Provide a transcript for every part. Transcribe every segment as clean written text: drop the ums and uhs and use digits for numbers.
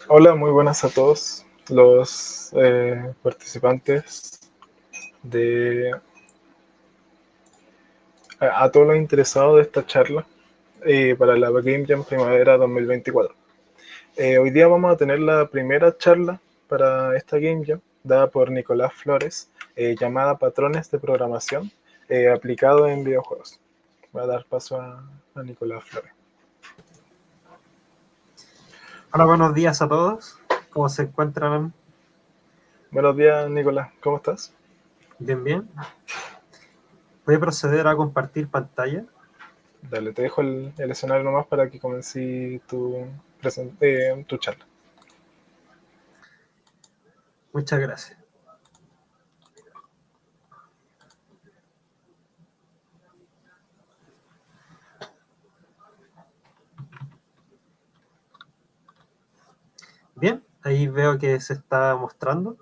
Hola, muy buenas a todos los participantes de a todos los interesados de esta charla para la Game Jam Primavera 2024. Hoy día vamos a tener la primera charla para esta Game Jam dada por Nicolás Flores, llamada Patrones de Programación aplicado en videojuegos. Voy a dar paso a Nicolás Flores. Hola, buenos días a todos. ¿Cómo se encuentran? Buenos días, Nicolás. ¿Cómo estás? Bien, bien. Voy a proceder a compartir pantalla. Dale, te dejo el escenario nomás para que comences tu charla. Muchas gracias. Bien, ahí veo que se está mostrando.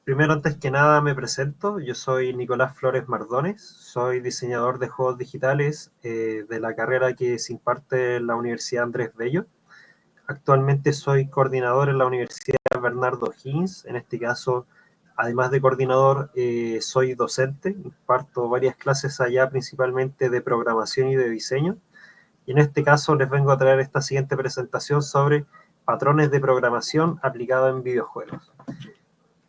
Primero, antes que nada, me presento. Yo soy Nicolás Flores Mardones. Soy diseñador de juegos digitales de la carrera que se imparte en la Universidad Andrés Bello. Actualmente soy coordinador en la Universidad Bernardo Higgins. En este caso, además de coordinador, soy docente. Imparto varias clases allá, principalmente de programación y de diseño. Y en este caso les vengo a traer esta siguiente presentación sobre patrones de programación aplicados en videojuegos.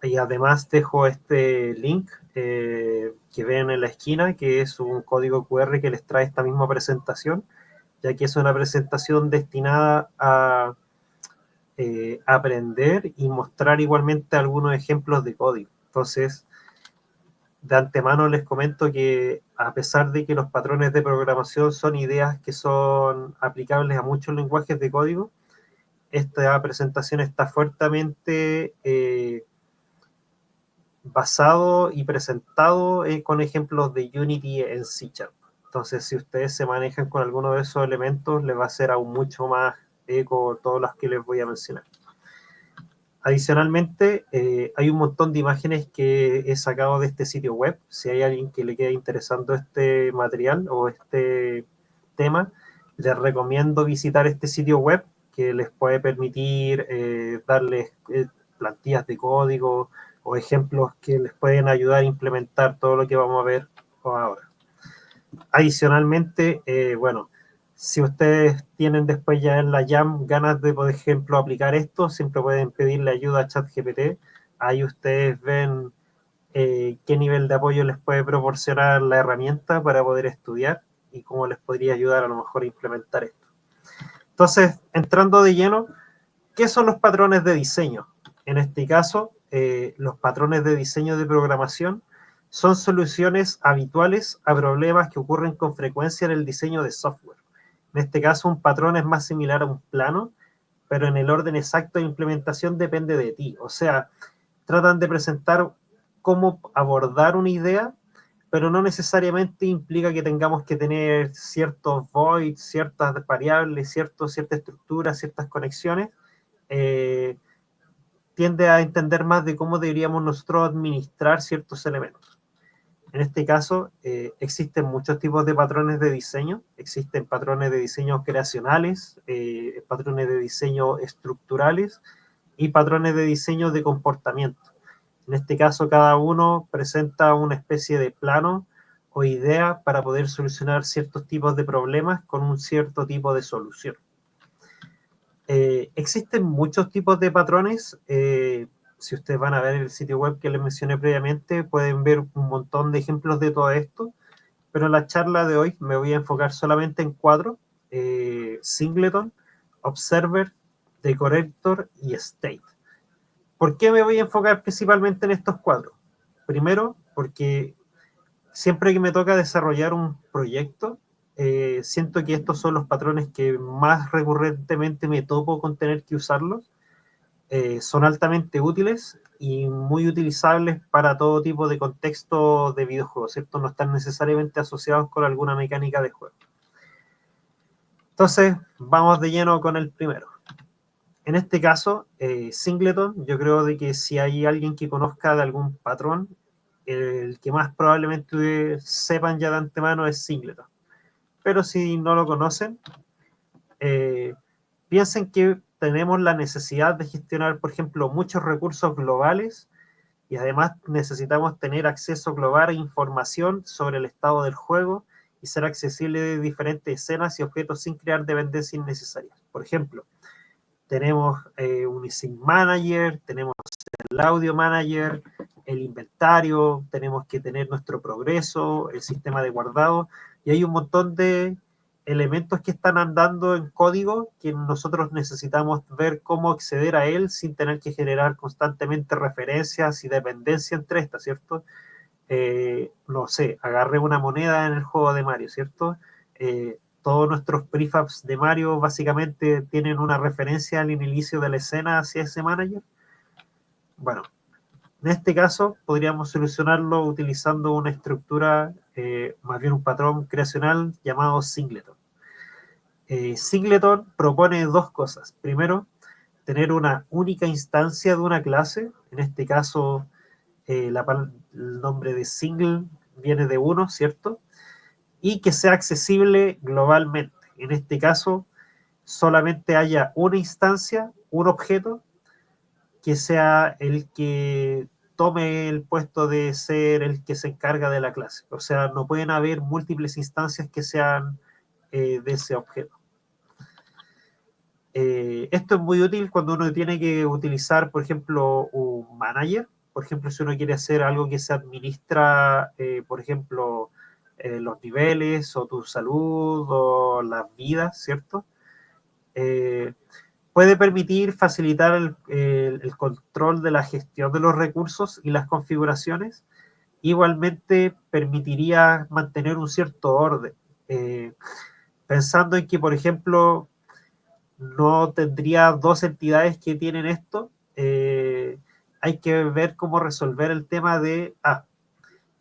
Y además dejo este link que ven en la esquina, que es un código QR que les trae esta misma presentación, ya que es una presentación destinada a aprender y mostrar igualmente algunos ejemplos de código. Entonces, de antemano les comento que a pesar de que los patrones de programación son ideas que son aplicables a muchos lenguajes de código, esta presentación está fuertemente basado y presentado con ejemplos de Unity en C#. Entonces, si ustedes se manejan con alguno de esos elementos, les va a ser aún mucho más eco todos los que les voy a mencionar. Adicionalmente, hay un montón de imágenes que he sacado de este sitio web. Si hay alguien que le quede interesando este material o este tema, les recomiendo visitar este sitio web que les puede permitir darles plantillas de código o ejemplos que les pueden ayudar a implementar todo lo que vamos a ver ahora. Adicionalmente, bueno, si ustedes tienen después ya en la Jam ganas de, por ejemplo, aplicar esto, siempre pueden pedirle ayuda a ChatGPT. Ahí ustedes ven qué nivel de apoyo les puede proporcionar la herramienta para poder estudiar y cómo les podría ayudar a lo mejor a implementar esto. Entonces, entrando de lleno, ¿qué son los patrones de diseño? En este caso, los patrones de diseño de programación son soluciones habituales a problemas que ocurren con frecuencia en el diseño de software. En este caso, un patrón es más similar a un plano, pero en el orden exacto de implementación depende de ti. O sea, tratan de presentar cómo abordar una idea, pero no necesariamente implica que tengamos que tener ciertos voids, ciertas variables, cierta estructura, ciertas conexiones. Tiende a entender más de cómo deberíamos nosotros administrar ciertos elementos. En este caso, existen muchos tipos de patrones de diseño. Existen patrones de diseño creacionales, patrones de diseño estructurales y patrones de diseño de comportamiento. En este caso, cada uno presenta una especie de plano o idea para poder solucionar ciertos tipos de problemas con un cierto tipo de solución. Existen muchos tipos de patrones. Si ustedes van a ver el sitio web que les mencioné previamente, pueden ver un montón de ejemplos de todo esto, pero en la charla de hoy me voy a enfocar solamente en 4, Singleton, Observer, Decorator y State. ¿Por qué me voy a enfocar principalmente en estos 4? Primero, porque siempre que me toca desarrollar un proyecto, siento que estos son los patrones que más recurrentemente me topo con tener que usarlos. Son altamente útiles y muy utilizables para todo tipo de contexto de videojuegos, ¿cierto? No están necesariamente asociados con alguna mecánica de juego. Entonces, vamos de lleno con el primero. En este caso, Singleton, yo creo de que si hay alguien que conozca de algún patrón, el que más probablemente sepan ya de antemano es Singleton. Pero si no lo conocen, piensen que tenemos la necesidad de gestionar, por ejemplo, muchos recursos globales y además necesitamos tener acceso global a información sobre el estado del juego y ser accesible de diferentes escenas y objetos sin crear dependencias innecesarias. Por ejemplo, tenemos un Sync Manager, tenemos el Audio Manager, el inventario, tenemos que tener nuestro progreso, el sistema de guardado, y hay un montón de elementos que están andando en código que nosotros necesitamos ver cómo acceder a él sin tener que generar constantemente referencias y dependencia entre estas, ¿cierto? No sé, agarré una moneda en el juego de Mario, ¿cierto? Todos nuestros prefabs de Mario básicamente tienen una referencia al inicio de la escena hacia ese manager. Bueno, en este caso podríamos solucionarlo utilizando una estructura, más bien un patrón creacional llamado singleton. Singleton propone dos cosas. Primero, tener una única instancia de una clase. En este caso, el nombre de single viene de uno, ¿cierto? Y que sea accesible globalmente. En este caso, solamente haya una instancia, un objeto, que sea el que tome el puesto de ser el que se encarga de la clase. O sea, no pueden haber múltiples instancias que sean de ese objeto. Esto es muy útil cuando uno tiene que utilizar, por ejemplo, un manager. Por ejemplo, si uno quiere hacer algo que se administra, por ejemplo, los niveles o tu salud o las vidas, ¿cierto? Puede permitir facilitar el control de la gestión de los recursos y las configuraciones. Igualmente permitiría mantener un cierto orden, pensando en que, por ejemplo, no tendría dos entidades que tienen esto. Hay que ver cómo resolver el tema de,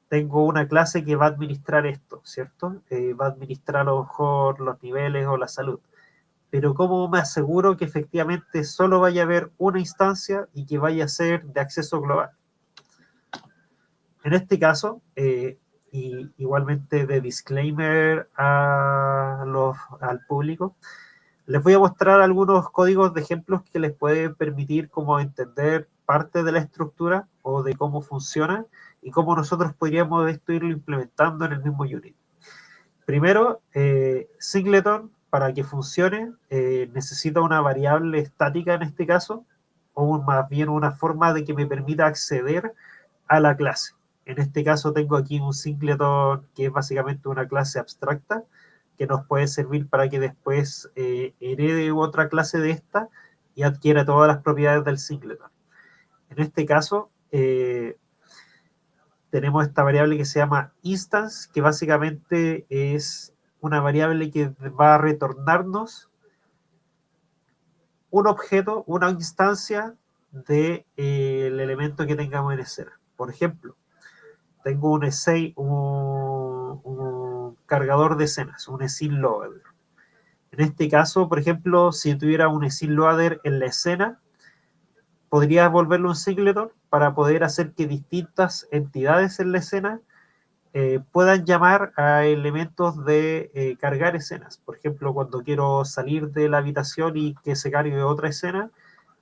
tengo una clase que va a administrar esto, ¿cierto? Va a administrar a lo mejor los niveles o la salud. Pero ¿cómo me aseguro que efectivamente solo vaya a haber una instancia y que vaya a ser de acceso global? En este caso, y igualmente de disclaimer al público, les voy a mostrar algunos códigos de ejemplos que les pueden permitir como entender parte de la estructura o de cómo funciona y cómo nosotros podríamos esto irlo implementando en el mismo Unity. Primero, singleton, para que funcione, necesita una variable estática en este caso, o más bien una forma de que me permita acceder a la clase. En este caso tengo aquí un singleton que es básicamente una clase abstracta, que nos puede servir para que después herede otra clase de esta y adquiera todas las propiedades del singleton. En este caso, tenemos esta variable que se llama instance, que básicamente es una variable que va a retornarnos un objeto, una instancia del elemento que tengamos en escena. Por ejemplo, tengo un cargador de escenas, un scene loader. En este caso, por ejemplo, si tuviera un scene loader en la escena, podría volverlo un singleton para poder hacer que distintas entidades en la escena puedan llamar a elementos de cargar escenas. Por ejemplo, cuando quiero salir de la habitación y que se cargue otra escena,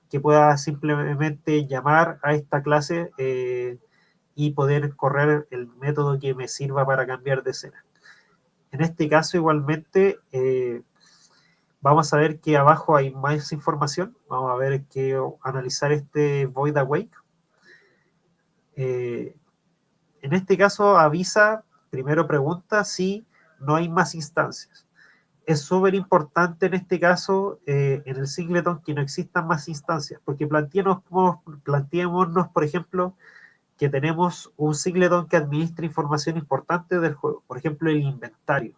que pueda simplemente llamar a esta clase y poder correr el método que me sirva para cambiar de escena. En este caso, igualmente, vamos a ver que abajo hay más información. Vamos a ver que analizar este void awake. En este caso avisa, primero pregunta si no hay más instancias. Es súper importante en este caso, en el singleton, que no existan más instancias, porque planteémonos, por ejemplo, que tenemos un singleton que administra información importante del juego, por ejemplo, el inventario.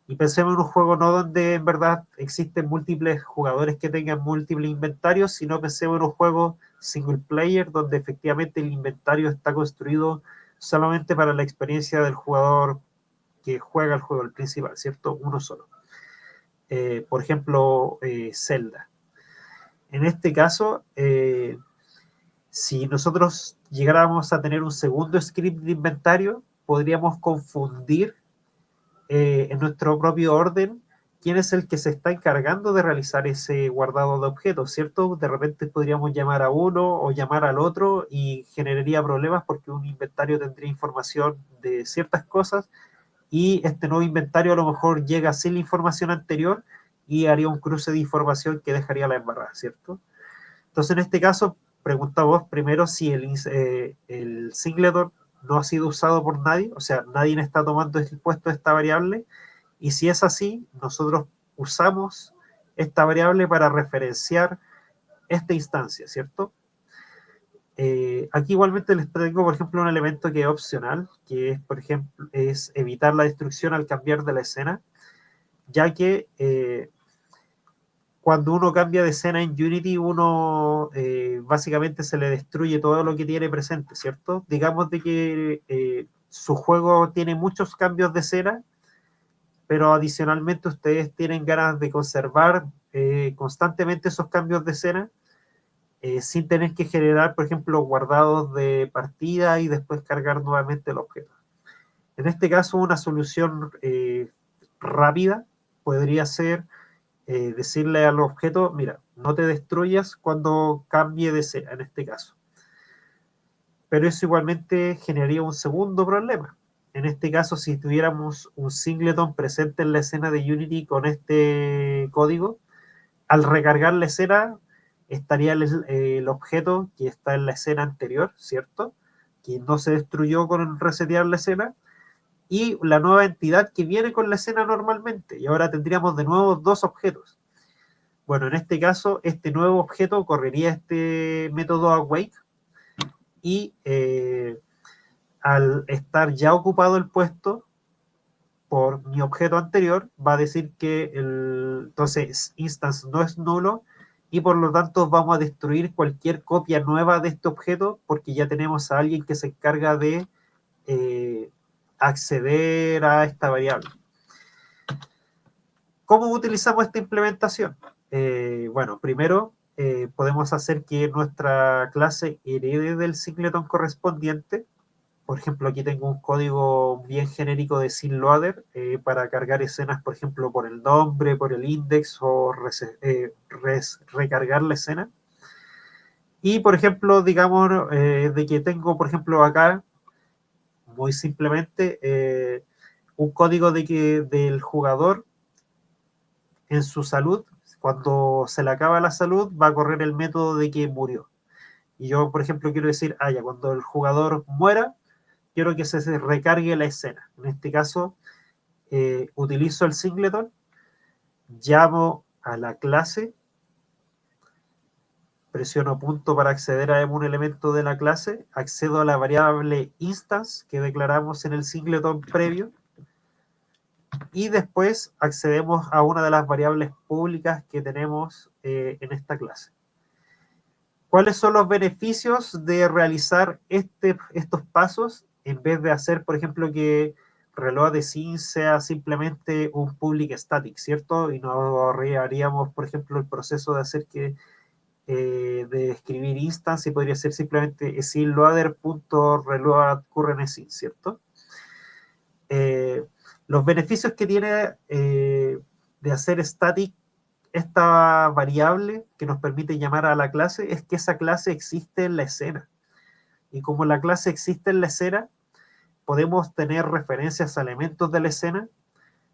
Y pensemos en un juego no donde en verdad existen múltiples jugadores que tengan múltiples inventarios, sino pensemos en un juego single player donde efectivamente el inventario está construido solamente para la experiencia del jugador que juega el juego, el principal, ¿cierto? Uno solo. Por ejemplo, Zelda. En este caso, si nosotros llegáramos a tener un segundo script de inventario, podríamos confundir en nuestro propio orden quién es el que se está encargando de realizar ese guardado de objetos, ¿cierto? De repente podríamos llamar a uno o llamar al otro y generaría problemas porque un inventario tendría información de ciertas cosas y este nuevo inventario a lo mejor llega sin la información anterior y haría un cruce de información que dejaría la embarrada, ¿cierto? Entonces, en este caso, pregunta vos primero si el singleton no ha sido usado por nadie, o sea, nadie está tomando el puesto de esta variable, y si es así, nosotros usamos esta variable para referenciar esta instancia, ¿cierto? Aquí igualmente les tengo, por ejemplo, un elemento que es opcional, que es, por ejemplo, es evitar la destrucción al cambiar de la escena, ya que cuando uno cambia de escena en Unity, uno básicamente se le destruye todo lo que tiene presente, ¿cierto? Digamos de que su juego tiene muchos cambios de escena, pero adicionalmente ustedes tienen ganas de conservar constantemente esos cambios de escena sin tener que generar, por ejemplo, guardados de partida y después cargar nuevamente el objeto. En este caso, una solución rápida podría ser decirle al objeto, mira, no te destruyas cuando cambie de escena, en este caso. Pero eso igualmente generaría un segundo problema. En este caso, si tuviéramos un singleton presente en la escena de Unity con este código, al recargar la escena, estaría el objeto que está en la escena anterior, ¿cierto? Que no se destruyó con resetear la escena, y la nueva entidad que viene con la escena normalmente. Y ahora tendríamos de nuevo dos objetos. Bueno, en este caso, este nuevo objeto correría este método awake y al estar ya ocupado el puesto por mi objeto anterior, va a decir que entonces instance no es nulo y por lo tanto vamos a destruir cualquier copia nueva de este objeto porque ya tenemos a alguien que se encarga de eh, acceder a esta variable. ¿Cómo utilizamos esta implementación? Bueno, primero podemos hacer que nuestra clase herede del singleton correspondiente. Por ejemplo, aquí tengo un código bien genérico de SynLoader para cargar escenas, por ejemplo, por el nombre, por el index o recargar la escena. Y, por ejemplo, digamos de que tengo, por ejemplo, acá, muy simplemente, un código de que del jugador en su salud, cuando se le acaba la salud, va a correr el método de que murió. Y yo, por ejemplo, quiero decir, ya, cuando el jugador muera, quiero que se recargue la escena. En este caso, utilizo el singleton, llamo a la clase, presiono punto para acceder a un elemento de la clase, accedo a la variable instance que declaramos en el singleton previo, y después accedemos a una de las variables públicas que tenemos en esta clase. ¿Cuáles son los beneficios de realizar estos pasos en vez de hacer, por ejemplo, que reloj de scene sea simplemente un public static, ¿cierto? Y no ahorraríamos, por ejemplo, el proceso de hacer que de escribir instance y podría ser simplemente scene_loader.reload_current_scene, ¿cierto? Los beneficios que tiene de hacer static esta variable que nos permite llamar a la clase es que esa clase existe en la escena. Y como la clase existe en la escena, podemos tener referencias a elementos de la escena,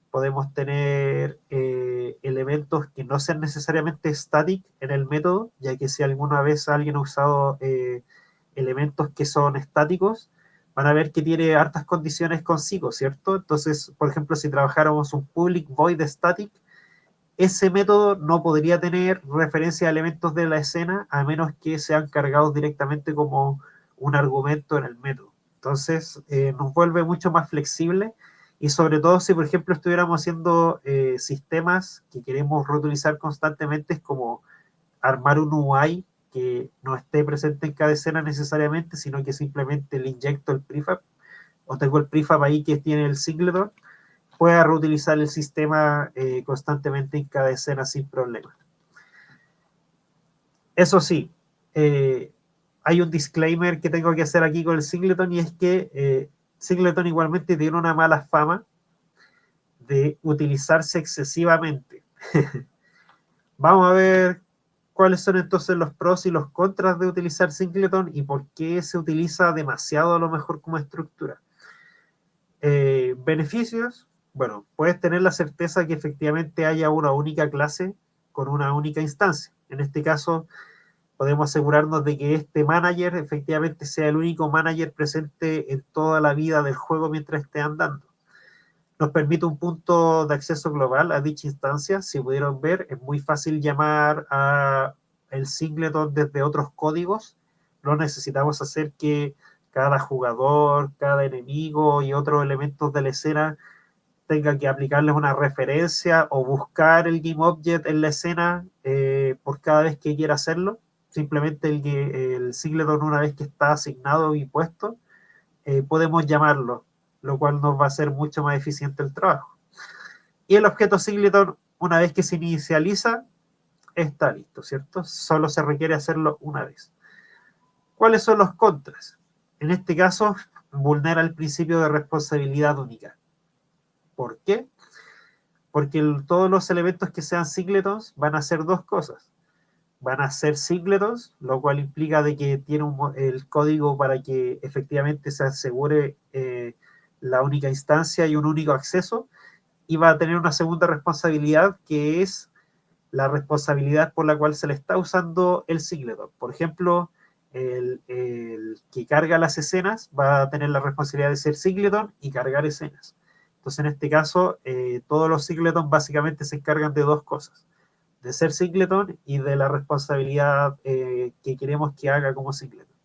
podemos tener elementos que no sean necesariamente static en el método, ya que si alguna vez alguien ha usado elementos que son estáticos, van a ver que tiene hartas condiciones consigo, ¿cierto? Entonces, por ejemplo, si trabajáramos un public void static, ese método no podría tener referencia a elementos de la escena a menos que sean cargados directamente como un argumento en el método. Entonces, nos vuelve mucho más flexible y sobre todo si, por ejemplo, estuviéramos haciendo sistemas que queremos reutilizar constantemente, es como armar un UI que no esté presente en cada escena necesariamente, sino que simplemente le inyecto el prefab o tengo el prefab ahí que tiene el singleton, pueda reutilizar el sistema constantemente en cada escena sin problema. Eso sí, hay un disclaimer que tengo que hacer aquí con el singleton y es que singleton igualmente tiene una mala fama de utilizarse excesivamente. Vamos a ver cuáles son entonces los pros y los contras de utilizar Singleton y por qué se utiliza demasiado a lo mejor como estructura. Beneficios, bueno, puedes tener la certeza que efectivamente haya una única clase con una única instancia. En este caso, podemos asegurarnos de que este manager efectivamente sea el único manager presente en toda la vida del juego mientras esté andando. Nos permite un punto de acceso global a dicha instancia. Si pudieron ver, es muy fácil llamar a el singleton desde otros códigos. No necesitamos hacer que cada jugador, cada enemigo y otros elementos de la escena tenga que aplicarles una referencia o buscar el game object en la escena por cada vez que quiera hacerlo. Simplemente el singleton, una vez que está asignado y puesto, podemos llamarlo, lo cual nos va a hacer mucho más eficiente el trabajo. Y el objeto singleton, una vez que se inicializa, está listo, ¿cierto? Solo se requiere hacerlo una vez. ¿Cuáles son los contras? En este caso, vulnera el principio de responsabilidad única. ¿Por qué? Porque todos los elementos que sean singletons van a hacer dos cosas. Van a ser singletons, lo cual implica de que tiene el código para que efectivamente se asegure la única instancia y un único acceso, y va a tener una segunda responsabilidad que es la responsabilidad por la cual se le está usando el singleton. Por ejemplo, el que carga las escenas va a tener la responsabilidad de ser singleton y cargar escenas. Entonces, en este caso, todos los singletons básicamente se encargan de dos cosas: de ser singleton y de la responsabilidad que queremos que haga como singleton.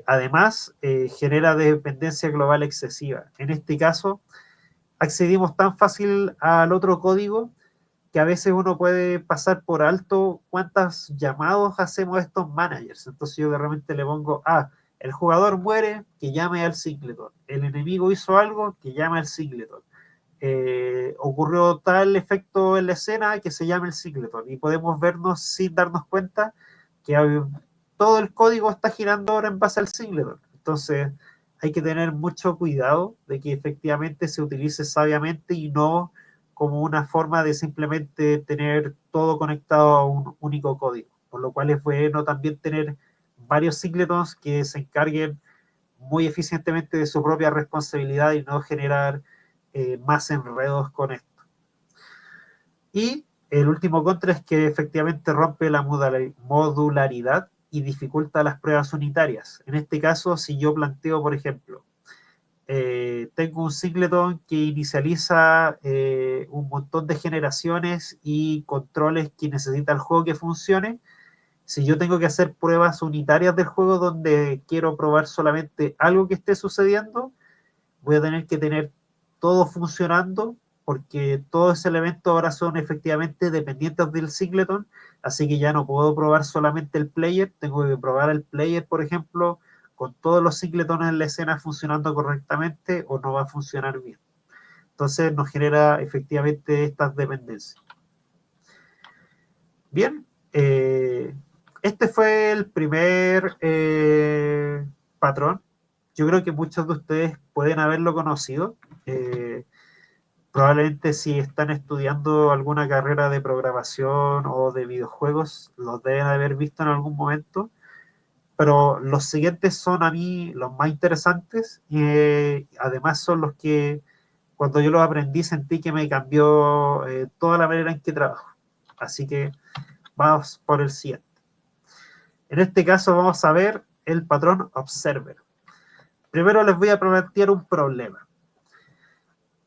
Además, genera dependencia global excesiva. En este caso, accedimos tan fácil al otro código que a veces uno puede pasar por alto cuántos llamados hacemos a estos managers. Entonces yo de repente le pongo, el jugador muere, que llame al singleton. El enemigo hizo algo, que llame al singleton. Ocurrió tal efecto en la escena, que se llame el singleton. Y podemos vernos sin darnos cuenta que todo el código está girando ahora en base al singleton. Entonces hay que tener mucho cuidado de que efectivamente se utilice sabiamente y no como una forma de simplemente tener todo conectado a un único código. Por lo cual es bueno también tener varios singletons que se encarguen muy eficientemente de su propia responsabilidad y no generar más enredos con esto. Y el último contra es que efectivamente rompe la modularidad y dificulta las pruebas unitarias. En este caso, si yo planteo, por ejemplo, tengo un singleton que inicializa un montón de generaciones y controles que necesita el juego que funcione. Si yo tengo que hacer pruebas unitarias del juego donde quiero probar solamente algo que esté sucediendo, voy a tener que tener todo funcionando porque todos esos elementos ahora son efectivamente dependientes del singleton, así que ya no puedo probar solamente el player, tengo que probar el player, por ejemplo, con todos los singletons en la escena funcionando correctamente o no va a funcionar bien. Entonces nos genera efectivamente estas dependencias. Bien, este fue el primer patrón. Yo creo que muchos de ustedes pueden haberlo conocido. Probablemente si están estudiando alguna carrera de programación o de videojuegos, los deben haber visto en algún momento. Pero los siguientes son a mí los más interesantes y además son los que cuando yo los aprendí sentí que me cambió toda la manera en que trabajo. Así que vamos por el siguiente. En este caso vamos a ver el patrón observer. Primero les voy a plantear un problema.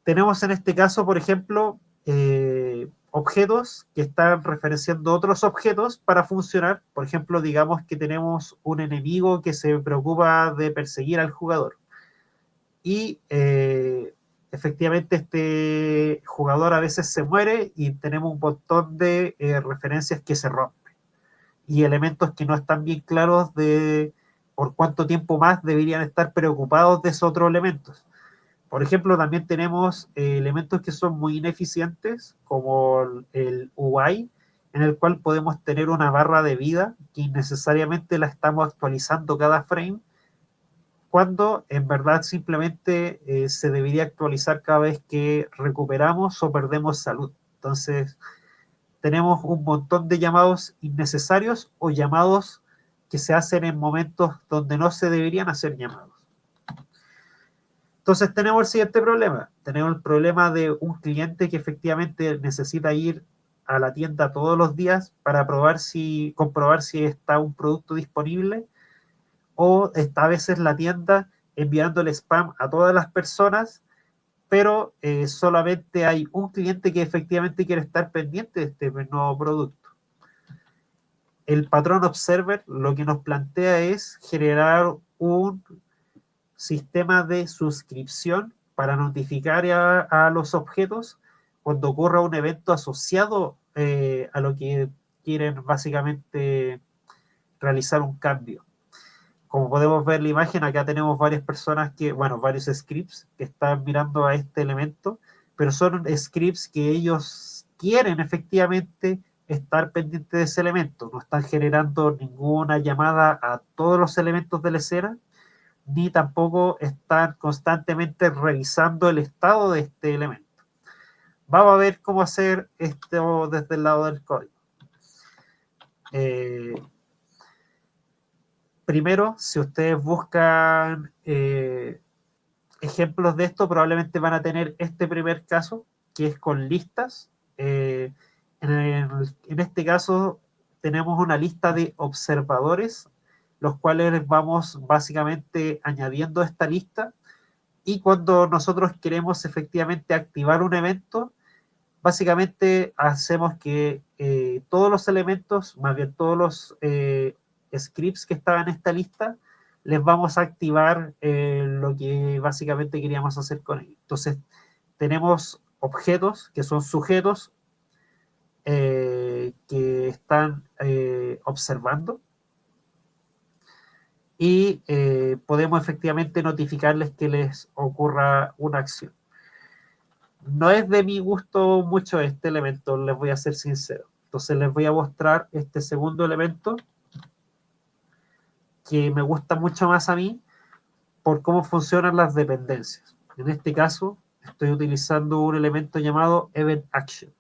Tenemos en este caso, por ejemplo, objetos que están referenciando otros objetos para funcionar. Por ejemplo, digamos que tenemos un enemigo que se preocupa de perseguir al jugador. Y efectivamente este jugador a veces se muere y tenemos un montón de referencias que se rompen. Y elementos que no están bien claros de por cuánto tiempo más deberían estar preocupados de esos otros elementos. Por ejemplo, también tenemos elementos que son muy ineficientes, como el UI, en el cual podemos tener una barra de vida que innecesariamente la estamos actualizando cada frame, cuando en verdad simplemente se debería actualizar cada vez que recuperamos o perdemos salud. Entonces, tenemos un montón de llamados innecesarios o llamados que se hacen en momentos donde no se deberían hacer llamados. Entonces tenemos el siguiente problema. Tenemos el problema de un cliente que efectivamente necesita ir a la tienda todos los días para comprobar si está un producto disponible, o está a veces la tienda enviándole spam a todas las personas, pero solamente hay un cliente que efectivamente quiere estar pendiente de este nuevo producto. El patrón observer lo que nos plantea es generar un sistema de suscripción para notificar a los objetos cuando ocurra un evento asociado a lo que quieren básicamente realizar un cambio. Como podemos ver en la imagen, acá tenemos varias personas varios scripts que están mirando a este elemento, pero son scripts que ellos quieren efectivamente estar pendientes de ese elemento. No están generando ninguna llamada a todos los elementos de la escena, ni tampoco están constantemente revisando el estado de este elemento. Vamos a ver cómo hacer esto desde el lado del código. Primero, si ustedes buscan ejemplos de esto, probablemente van a tener este primer caso, que es con listas. En este caso, tenemos una lista de observadores, los cuales vamos básicamente añadiendo a esta lista, y cuando nosotros queremos efectivamente activar un evento, básicamente hacemos que todos los elementos, más bien todos los scripts que estaban en esta lista, les vamos a activar lo que básicamente queríamos hacer con ellos. Entonces, tenemos objetos que son sujetos que están observando, y podemos efectivamente notificarles que les ocurra una acción. No es de mi gusto mucho este elemento, les voy a ser sincero. Entonces les voy a mostrar este segundo elemento que me gusta mucho más a mí por cómo funcionan las dependencias. En este caso, estoy utilizando un elemento llamado Event Action.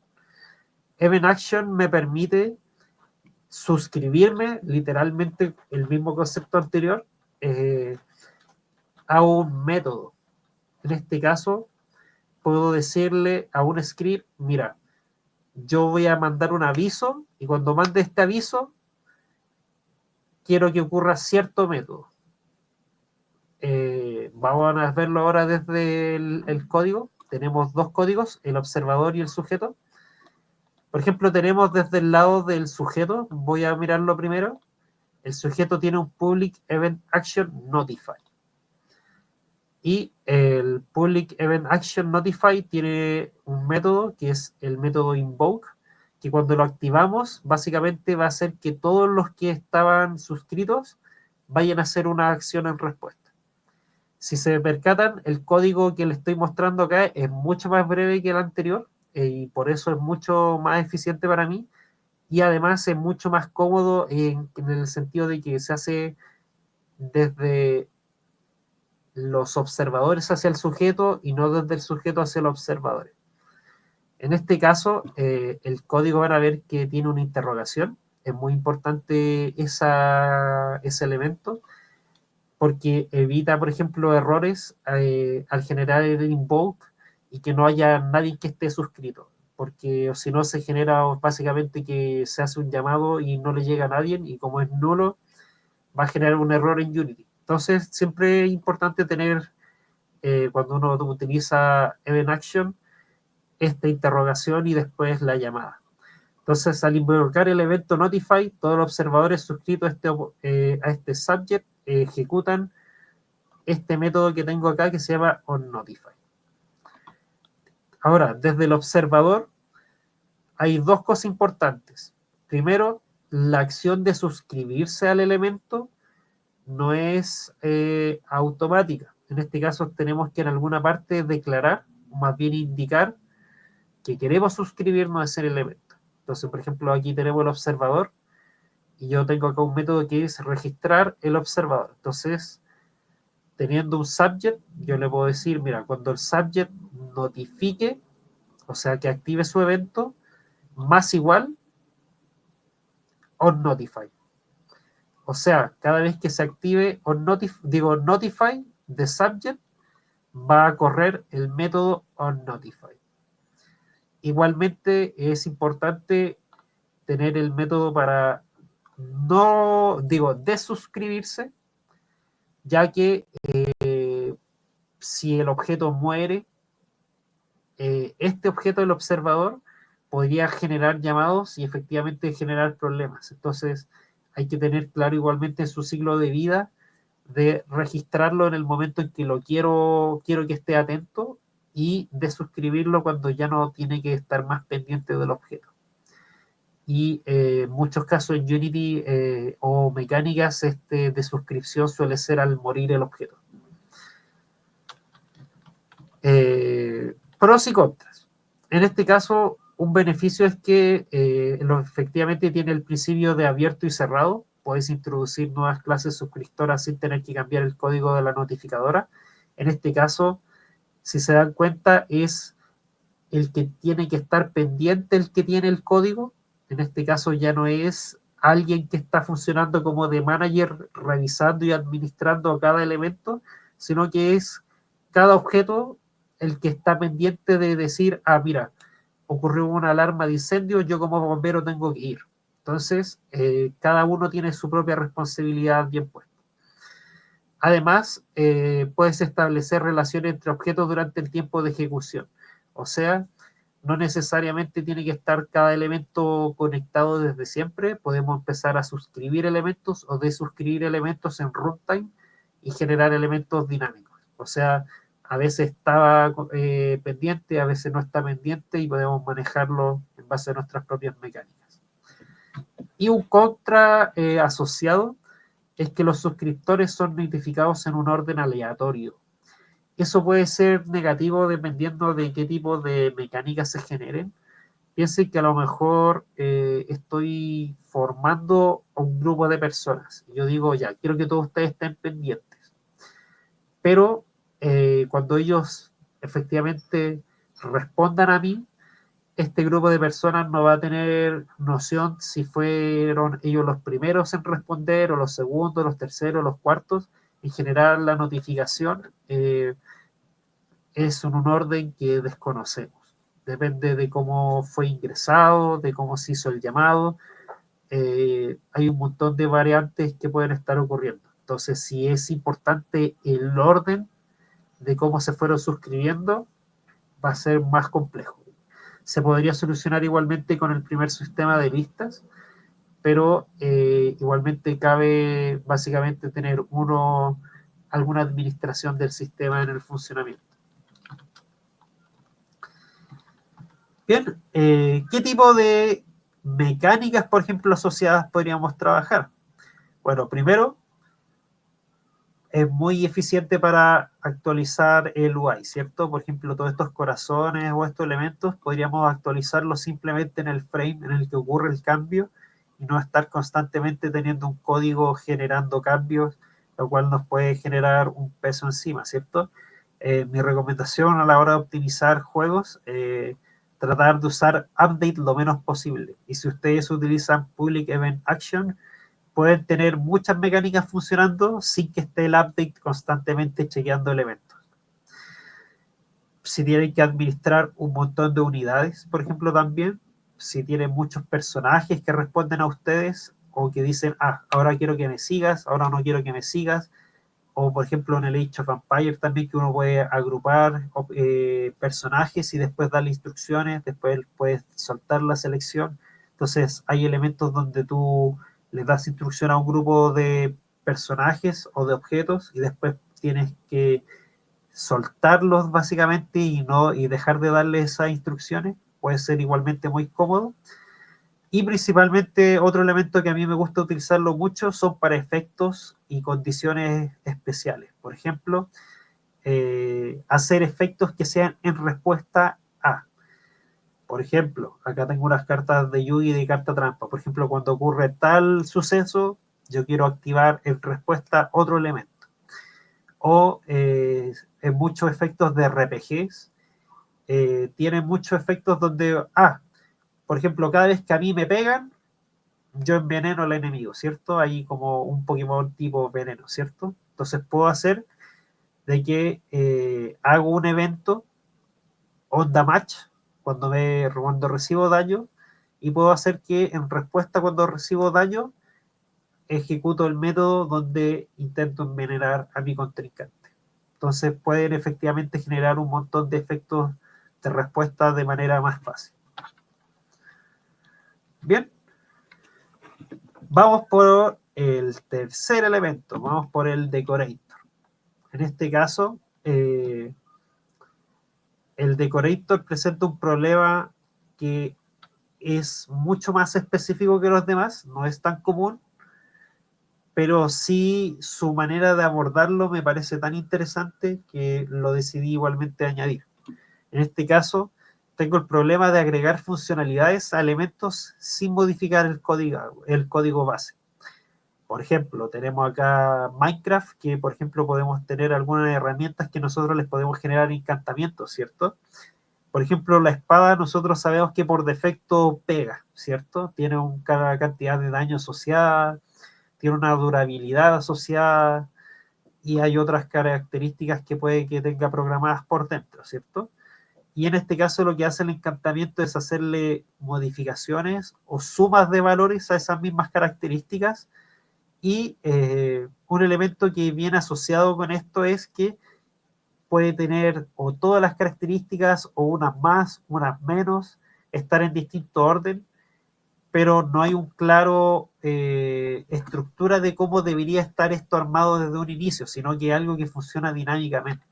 Event Action me permite suscribirme, literalmente el mismo concepto anterior, a un método. En este caso, puedo decirle a un script, mira, yo voy a mandar un aviso, y cuando mande este aviso, quiero que ocurra cierto método. Vamos a verlo ahora desde el código. Tenemos dos códigos, el observador y el sujeto. Por ejemplo, tenemos desde el lado del sujeto, voy a mirarlo primero. El sujeto tiene un public event action notify. Y el public event action notify tiene un método que es el método invoke, que cuando lo activamos, básicamente va a hacer que todos los que estaban suscritos vayan a hacer una acción en respuesta. Si se percatan, el código que les estoy mostrando acá es mucho más breve que el anterior, y por eso es mucho más eficiente para mí, y además es mucho más cómodo en el sentido de que se hace desde los observadores hacia el sujeto y no desde el sujeto hacia los observadores. En este caso, el código van a ver que tiene una interrogación. Es muy importante ese elemento, porque evita, por ejemplo, errores al generar el invoke y que no haya nadie que esté suscrito, porque si no se genera básicamente que se hace un llamado y no le llega a nadie, y como es nulo, va a generar un error en Unity. Entonces, siempre es importante tener, cuando uno utiliza Event Action, esta interrogación y después la llamada. Entonces, al invocar el evento Notify, todos los observadores suscritos a este subject ejecutan este método que tengo acá que se llama onNotify. Ahora, desde el observador hay dos cosas importantes. Primero, la acción de suscribirse al elemento no es automática. En este caso tenemos que en alguna parte declarar, o más bien indicar, que queremos suscribirnos a ese elemento. Entonces, por ejemplo, aquí tenemos el observador, y yo tengo acá un método que es registrar el observador. Entonces, teniendo un subject, yo le puedo decir, mira, cuando el subject notifique, o sea, que active su evento, más igual on notify. O sea, cada vez que se active notify de subject, va a correr el método onNotify. Igualmente es importante tener el método para desuscribirse, ya que si el objeto muere, este objeto del observador podría generar llamados y efectivamente generar problemas. Entonces hay que tener claro igualmente en su ciclo de vida de registrarlo en el momento en que lo quiero que esté atento y de suscribirlo cuando ya no tiene que estar más pendiente del objeto. Y en muchos casos en Unity o mecánicas de suscripción suele ser al morir el objeto. Pros y contras. En este caso, un beneficio es que efectivamente tiene el principio de abierto y cerrado. Puedes introducir nuevas clases suscriptoras sin tener que cambiar el código de la notificadora. En este caso, si se dan cuenta, es el que tiene que estar pendiente el que tiene el código. En este caso ya no es alguien que está funcionando como de manager revisando y administrando cada elemento, sino que es cada objeto el que está pendiente de decir, mira, ocurrió una alarma de incendio, yo como bombero tengo que ir. Entonces, cada uno tiene su propia responsabilidad bien puesta. Además, puedes establecer relaciones entre objetos durante el tiempo de ejecución. O sea, no necesariamente tiene que estar cada elemento conectado desde siempre. Podemos empezar a suscribir elementos o desuscribir elementos en runtime y generar elementos dinámicos. O sea, a veces está pendiente, a veces no está pendiente y podemos manejarlo en base a nuestras propias mecánicas. Y un contra asociado es que los suscriptores son notificados en un orden aleatorio. Eso puede ser negativo dependiendo de qué tipo de mecánicas se generen. Piensen que a lo mejor estoy formando a un grupo de personas. Yo digo, ya, quiero que todos ustedes estén pendientes. Pero cuando ellos efectivamente respondan a mí, este grupo de personas no va a tener noción si fueron ellos los primeros en responder, o los segundos, los terceros, los cuartos. En general, la notificación es en un orden que desconocemos. Depende de cómo fue ingresado, de cómo se hizo el llamado. Hay un montón de variantes que pueden estar ocurriendo. Entonces, si es importante el orden de cómo se fueron suscribiendo, va a ser más complejo. Se podría solucionar igualmente con el primer sistema de listas, pero igualmente cabe básicamente tener alguna administración del sistema en el funcionamiento. Bien, ¿qué tipo de mecánicas, por ejemplo, asociadas podríamos trabajar? Bueno, primero, es muy eficiente para actualizar el UI, ¿cierto? Por ejemplo, todos estos corazones o estos elementos podríamos actualizarlos simplemente en el frame en el que ocurre el cambio y no estar constantemente teniendo un código generando cambios, lo cual nos puede generar un peso encima, ¿cierto? Mi recomendación a la hora de optimizar juegos, tratar de usar update lo menos posible. Y si ustedes utilizan Public Event Action, pueden tener muchas mecánicas funcionando sin que esté el update constantemente chequeando elementos. Si tienen que administrar un montón de unidades, por ejemplo, también, si tienen muchos personajes que responden a ustedes o que dicen, ahora quiero que me sigas, ahora no quiero que me sigas, o por ejemplo en el Age of Empires también, que uno puede agrupar personajes y después darle instrucciones, después puedes soltar la selección. Entonces hay elementos donde tú le das instrucción a un grupo de personajes o de objetos y después tienes que soltarlos básicamente y dejar de darle esas instrucciones. Puede ser igualmente muy cómodo. Y principalmente otro elemento que a mí me gusta utilizarlo mucho son para efectos y condiciones especiales. Por ejemplo, hacer efectos que sean en respuesta a. Por ejemplo, acá tengo unas cartas de Yugi de carta trampa. Por ejemplo, cuando ocurre tal suceso, yo quiero activar en respuesta otro elemento. o en muchos efectos de RPGs, tiene muchos efectos donde, por ejemplo, cada vez que a mí me pegan, yo enveneno al enemigo, ¿cierto? Hay como un Pokémon tipo veneno, ¿cierto? Entonces puedo hacer de que hago un evento onda match cuando recibo daño, y puedo hacer que en respuesta cuando recibo daño ejecuto el método donde intento envenenar a mi contrincante. Entonces pueden efectivamente generar un montón de efectos de respuesta de manera más fácil. Bien, vamos por el tercer elemento, vamos por el decorator. En este caso, el decorator presenta un problema que es mucho más específico que los demás, no es tan común, pero sí su manera de abordarlo me parece tan interesante que lo decidí igualmente añadir. En este caso, tengo el problema de agregar funcionalidades a elementos sin modificar el código base. Por ejemplo, tenemos acá Minecraft, que por ejemplo podemos tener algunas herramientas que nosotros les podemos generar encantamientos, ¿cierto? Por ejemplo, la espada nosotros sabemos que por defecto pega, ¿cierto? Tiene una cantidad de daño asociada, tiene una durabilidad asociada y hay otras características que puede que tenga programadas por dentro, ¿cierto? Y en este caso lo que hace el encantamiento es hacerle modificaciones o sumas de valores a esas mismas características, y un elemento que viene asociado con esto es que puede tener o todas las características o unas más, unas menos, estar en distinto orden, pero no hay un claro estructura de cómo debería estar esto armado desde un inicio, sino que es algo que funciona dinámicamente.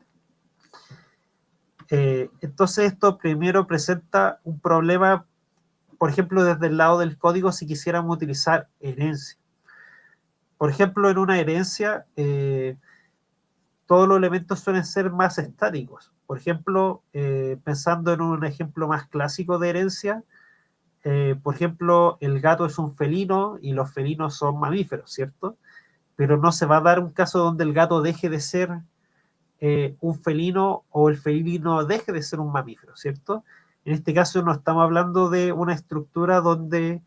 Entonces esto primero presenta un problema, por ejemplo, desde el lado del código si quisiéramos utilizar herencia. Por ejemplo, en una herencia, todos los elementos suelen ser más estáticos. Por ejemplo, pensando en un ejemplo más clásico de herencia, por ejemplo, el gato es un felino y los felinos son mamíferos, ¿cierto? Pero no se va a dar un caso donde el gato deje de ser un felino o el felino deje de ser un mamífero, ¿cierto? En este caso no estamos hablando de una estructura donde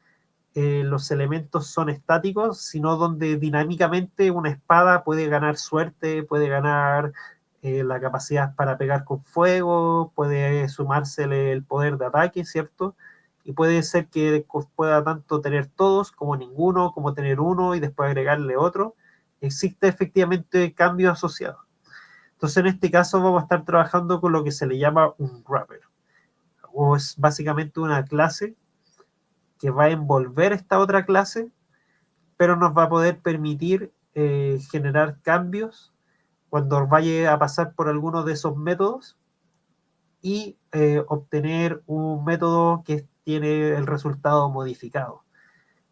los elementos son estáticos, sino donde dinámicamente una espada puede ganar suerte, puede ganar la capacidad para pegar con fuego, puede sumársele el poder de ataque, ¿cierto? Y puede ser que pueda tanto tener todos como ninguno, como tener uno y después agregarle otro. Existe efectivamente cambio asociado. Entonces en este caso vamos a estar trabajando con lo que se le llama un wrapper, o es básicamente una clase que va a envolver esta otra clase, pero nos va a poder permitir generar cambios cuando vaya a pasar por alguno de esos métodos y obtener un método que tiene el resultado modificado.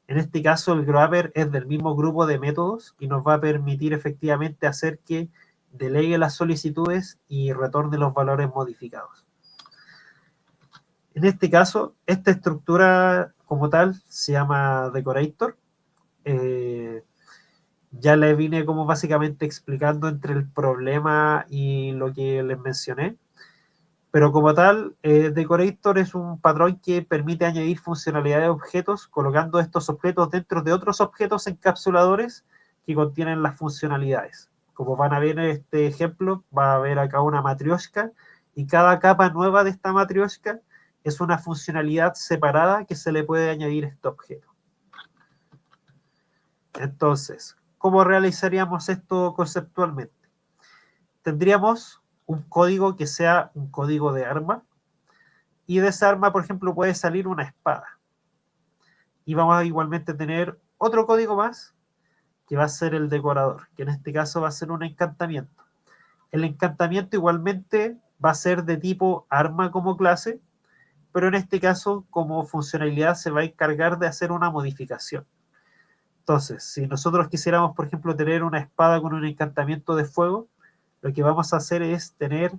En este caso, el Grabber es del mismo grupo de métodos y nos va a permitir efectivamente hacer que delegue las solicitudes y retorne los valores modificados. En este caso, esta estructura como tal se llama Decorator. Ya le vine como básicamente explicando entre el problema y lo que les mencioné. Pero como tal, Decorator es un patrón que permite añadir funcionalidades de objetos, colocando estos objetos dentro de otros objetos encapsuladores que contienen las funcionalidades. Como van a ver en este ejemplo, va a haber acá una matrioshka, y cada capa nueva de esta matrioshka es una funcionalidad separada que se le puede añadir a este objeto. Entonces, ¿cómo realizaríamos esto conceptualmente? Tendríamos un código que sea un código de arma, y de esa arma, por ejemplo, puede salir una espada. Y vamos a igualmente tener otro código más, que va a ser el decorador, que en este caso va a ser un encantamiento. El encantamiento igualmente va a ser de tipo arma como clase, pero en este caso como funcionalidad se va a encargar de hacer una modificación. Entonces, si nosotros quisiéramos, por ejemplo, tener una espada con un encantamiento de fuego, lo que vamos a hacer es tener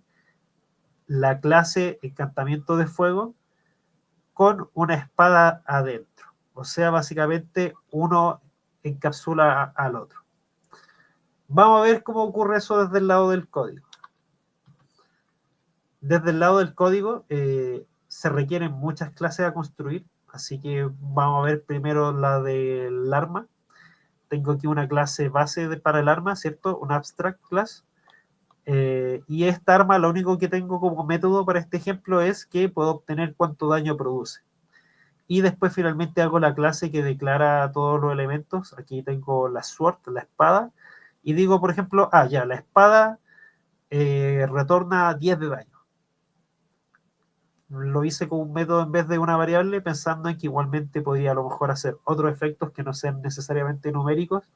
la clase encantamiento de fuego con una espada adentro. O sea, básicamente uno encapsula al otro. Vamos a ver cómo ocurre eso desde el lado del código. Desde el lado del código se requieren muchas clases a construir, así que vamos a ver primero la del arma. Tengo aquí una clase base para el arma, ¿cierto? Un abstract class. Y esta arma lo único que tengo como método para este ejemplo es que puedo obtener cuánto daño produce. Y después finalmente hago la clase que declara todos los elementos. Aquí tengo la sword, la espada. Y digo, por ejemplo, ya, la espada retorna 10 de daño. Lo hice con un método en vez de una variable, pensando en que igualmente podría a lo mejor hacer otros efectos que no sean necesariamente numéricos,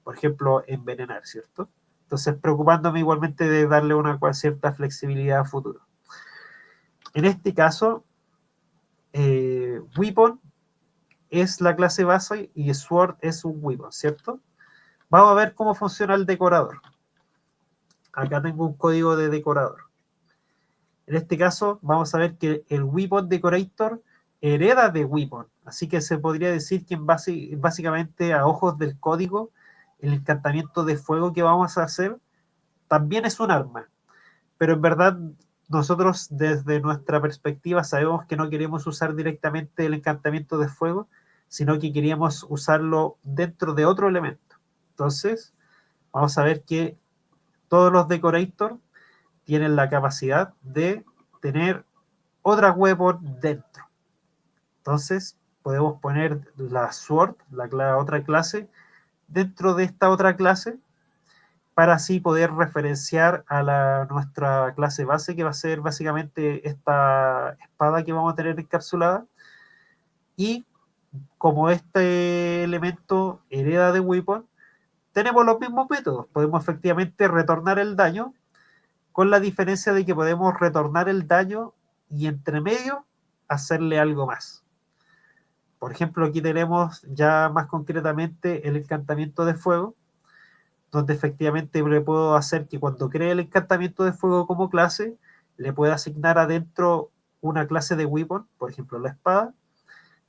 por ejemplo, envenenar, ¿cierto? Entonces, preocupándome igualmente de darle una cierta flexibilidad a futuro. En este caso, Weapon es la clase base y Sword es un Weapon, ¿cierto? Vamos a ver cómo funciona el decorador. Acá tengo un código de decorador. En este caso, vamos a ver que el Weapon Decorator hereda de Weapon. Así que se podría decir que básicamente a ojos del código, el encantamiento de fuego que vamos a hacer también es un arma. Pero en verdad, nosotros desde nuestra perspectiva sabemos que no queremos usar directamente el encantamiento de fuego, sino que queríamos usarlo dentro de otro elemento. Entonces, vamos a ver que todos los Decorator tienen la capacidad de tener otra weapon dentro. Entonces, podemos poner la sword, la otra clase, dentro de esta otra clase, para así poder referenciar a nuestra clase base, que va a ser básicamente esta espada que vamos a tener encapsulada. Y como este elemento hereda de weapon, tenemos los mismos métodos. Podemos efectivamente retornar el daño, con la diferencia de que podemos retornar el daño y entre medio hacerle algo más. Por ejemplo, aquí tenemos ya más concretamente el encantamiento de fuego, donde efectivamente le puedo hacer que cuando cree el encantamiento de fuego como clase, le pueda asignar adentro una clase de weapon, por ejemplo la espada,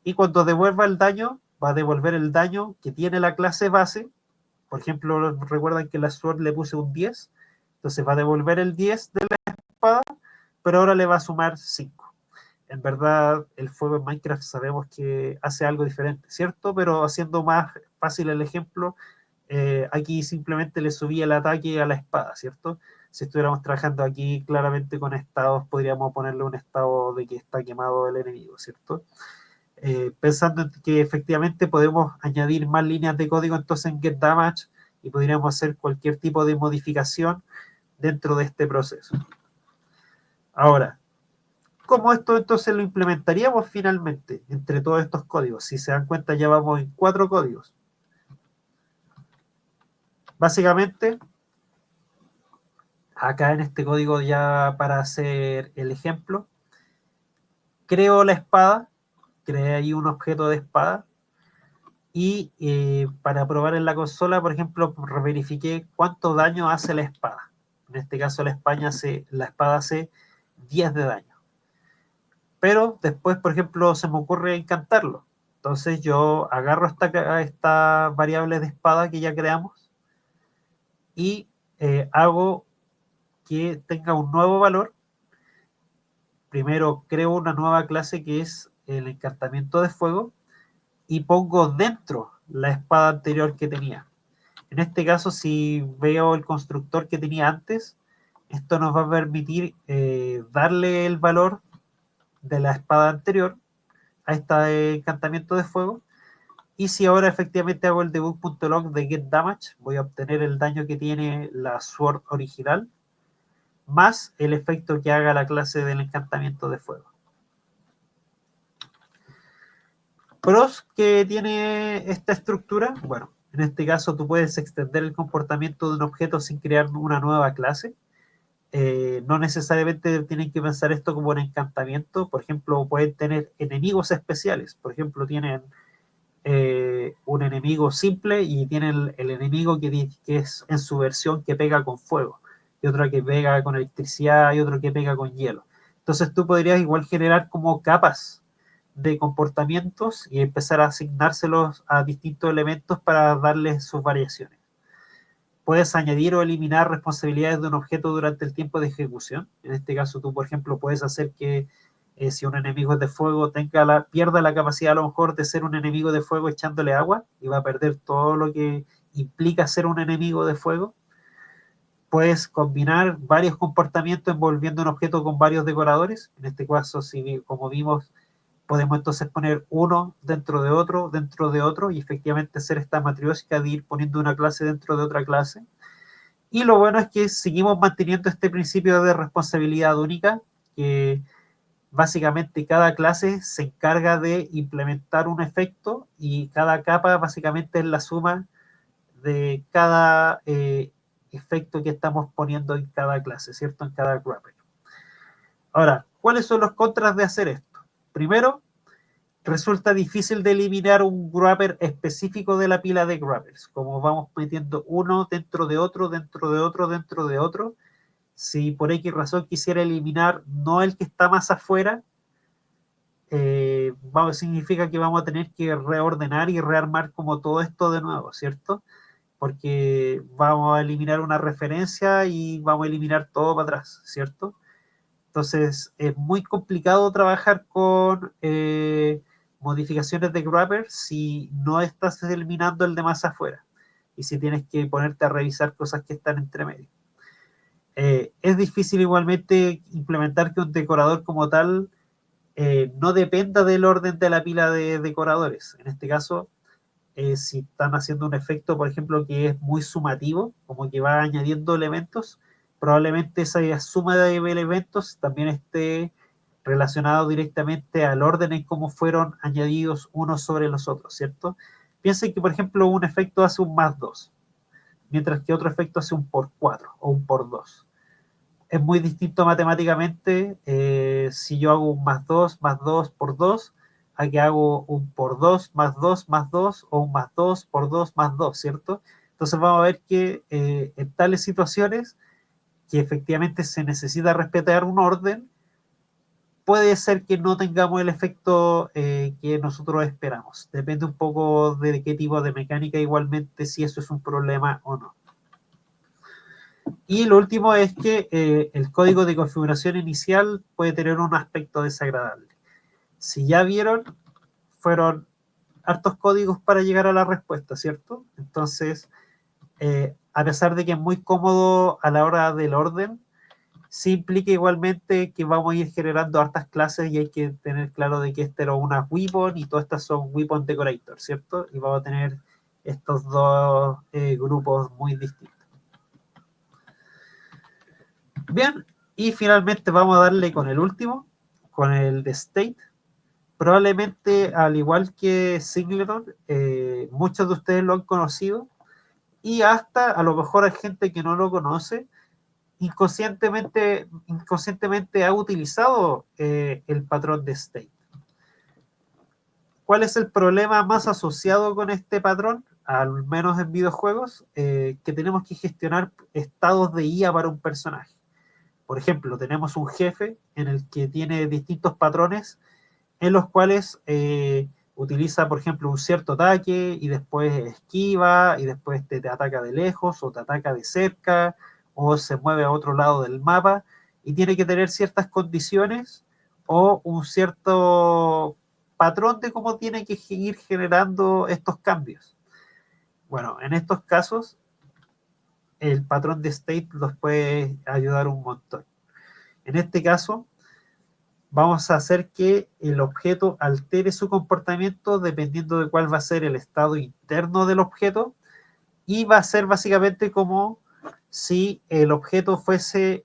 y cuando devuelva el daño, va a devolver el daño que tiene la clase base. Por ejemplo, recuerdan que la sword le puse un 10, entonces va a devolver el 10 de la espada, pero ahora le va a sumar 5. En verdad, el fuego en Minecraft sabemos que hace algo diferente, ¿cierto? Pero haciendo más fácil el ejemplo, aquí simplemente le subí el ataque a la espada, ¿cierto? Si estuviéramos trabajando aquí claramente con estados, podríamos ponerle un estado de que está quemado el enemigo, ¿cierto? Pensando en que efectivamente podemos añadir más líneas de código entonces en getDamage y podríamos hacer cualquier tipo de modificación dentro de este proceso. Ahora, ¿cómo esto entonces lo implementaríamos finalmente entre todos estos códigos? Si se dan cuenta, ya vamos en 4 códigos. Básicamente, acá en este código ya para hacer el ejemplo, creo la espada, creé ahí un objeto de espada y para probar en la consola, por ejemplo, verifiqué cuánto daño hace la espada. En este caso la espada hace 10 de daño. Pero después, por ejemplo, se me ocurre encantarlo. Entonces yo agarro esta variable de espada que ya creamos y hago que tenga un nuevo valor. Primero creo una nueva clase que es el encantamiento de fuego y pongo dentro la espada anterior que tenía. En este caso, si veo el constructor que tenía antes, esto nos va a permitir darle el valor de la espada anterior a este encantamiento de fuego. Y si ahora efectivamente hago el debug.log de getDamage, voy a obtener el daño que tiene la sword original, más el efecto que haga la clase del encantamiento de fuego. Pros que tiene esta estructura, bueno, en este caso tú puedes extender el comportamiento de un objeto sin crear una nueva clase. No necesariamente tienen que pensar esto como un encantamiento. Por ejemplo, pueden tener enemigos especiales. Por ejemplo, tienen un enemigo simple y tienen el enemigo que es en su versión que pega con fuego, y otro que pega con electricidad y otro que pega con hielo. Entonces tú podrías igual generar como capas de comportamientos y empezar a asignárselos a distintos elementos para darles sus variaciones. puedes añadir o eliminar responsabilidades de un objeto durante el tiempo de ejecución. En este caso, tú, por ejemplo, puedes hacer que si un enemigo es de fuego pierda la capacidad a lo mejor de ser un enemigo de fuego echándole agua y va a perder todo lo que implica ser un enemigo de fuego. Puedes combinar varios comportamientos envolviendo un objeto con varios decoradores. En este caso, como vimos, podemos entonces poner uno dentro de otro, y efectivamente hacer esta matriósica de ir poniendo una clase dentro de otra clase. Y lo bueno es que seguimos manteniendo este principio de responsabilidad única, que básicamente cada clase se encarga de implementar un efecto y cada capa básicamente es la suma de cada efecto que estamos poniendo en cada clase, ¿cierto? En cada wrapper. Ahora, ¿cuáles son los contras de hacer esto? Primero, resulta difícil de eliminar un wrapper específico de la pila de wrappers. Como vamos metiendo uno dentro de otro, dentro de otro, dentro de otro, si por X razón quisiera eliminar no el que está más afuera, significa que vamos a tener que reordenar y rearmar como todo esto de nuevo, ¿cierto? Porque vamos a eliminar una referencia y vamos a eliminar todo para atrás, ¿cierto? Entonces es muy complicado trabajar con modificaciones de wrapper si no estás eliminando el de más afuera y si tienes que ponerte a revisar cosas que están entre medio. Es difícil igualmente implementar que un decorador como tal no dependa del orden de la pila de decoradores. En este caso, si están haciendo un efecto, por ejemplo, que es muy sumativo, como que va añadiendo elementos, probablemente esa suma de elementos también esté relacionado directamente al orden en cómo fueron añadidos unos sobre los otros, ¿cierto? Piensen que, por ejemplo, un efecto hace un más 2, mientras que otro efecto hace un por 4 o un por 2. Es muy distinto matemáticamente si yo hago un más 2 por 2 a que hago un por 2 más 2 o un más 2 por 2 más 2, ¿cierto? Entonces vamos a ver que en tales situaciones que efectivamente se necesita respetar un orden, puede ser que no tengamos el efecto que nosotros esperamos. Depende un poco de qué tipo de mecánica, igualmente, si eso es un problema o no. Y lo último es que el código de configuración inicial puede tener un aspecto desagradable. Si ya vieron, fueron hartos códigos para llegar a la respuesta, ¿cierto? Entonces, a pesar de que es muy cómodo a la hora del orden, sí implica igualmente que vamos a ir generando hartas clases y hay que tener claro de que esta era una weapon y todas estas son weapon decorator, ¿cierto? Y vamos a tener estos dos grupos muy distintos. Bien, y finalmente vamos a darle con el último, con el de State. Probablemente, al igual que Singleton, muchos de ustedes lo han conocido y hasta a lo mejor hay gente que no lo conoce, inconscientemente ha utilizado el patrón de State. ¿Cuál es el problema más asociado con este patrón? Al menos en videojuegos, que tenemos que gestionar estados de IA para un personaje. Por ejemplo, tenemos un jefe en el que tiene distintos patrones en los cuales utiliza, por ejemplo, un cierto ataque y después esquiva y después te ataca de lejos o te ataca de cerca o se mueve a otro lado del mapa y tiene que tener ciertas condiciones o un cierto patrón de cómo tiene que ir generando estos cambios. Bueno, en estos casos, el patrón de state los puede ayudar un montón. En este caso, vamos a hacer que el objeto altere su comportamiento dependiendo de cuál va a ser el estado interno del objeto y va a ser básicamente como si el objeto fuese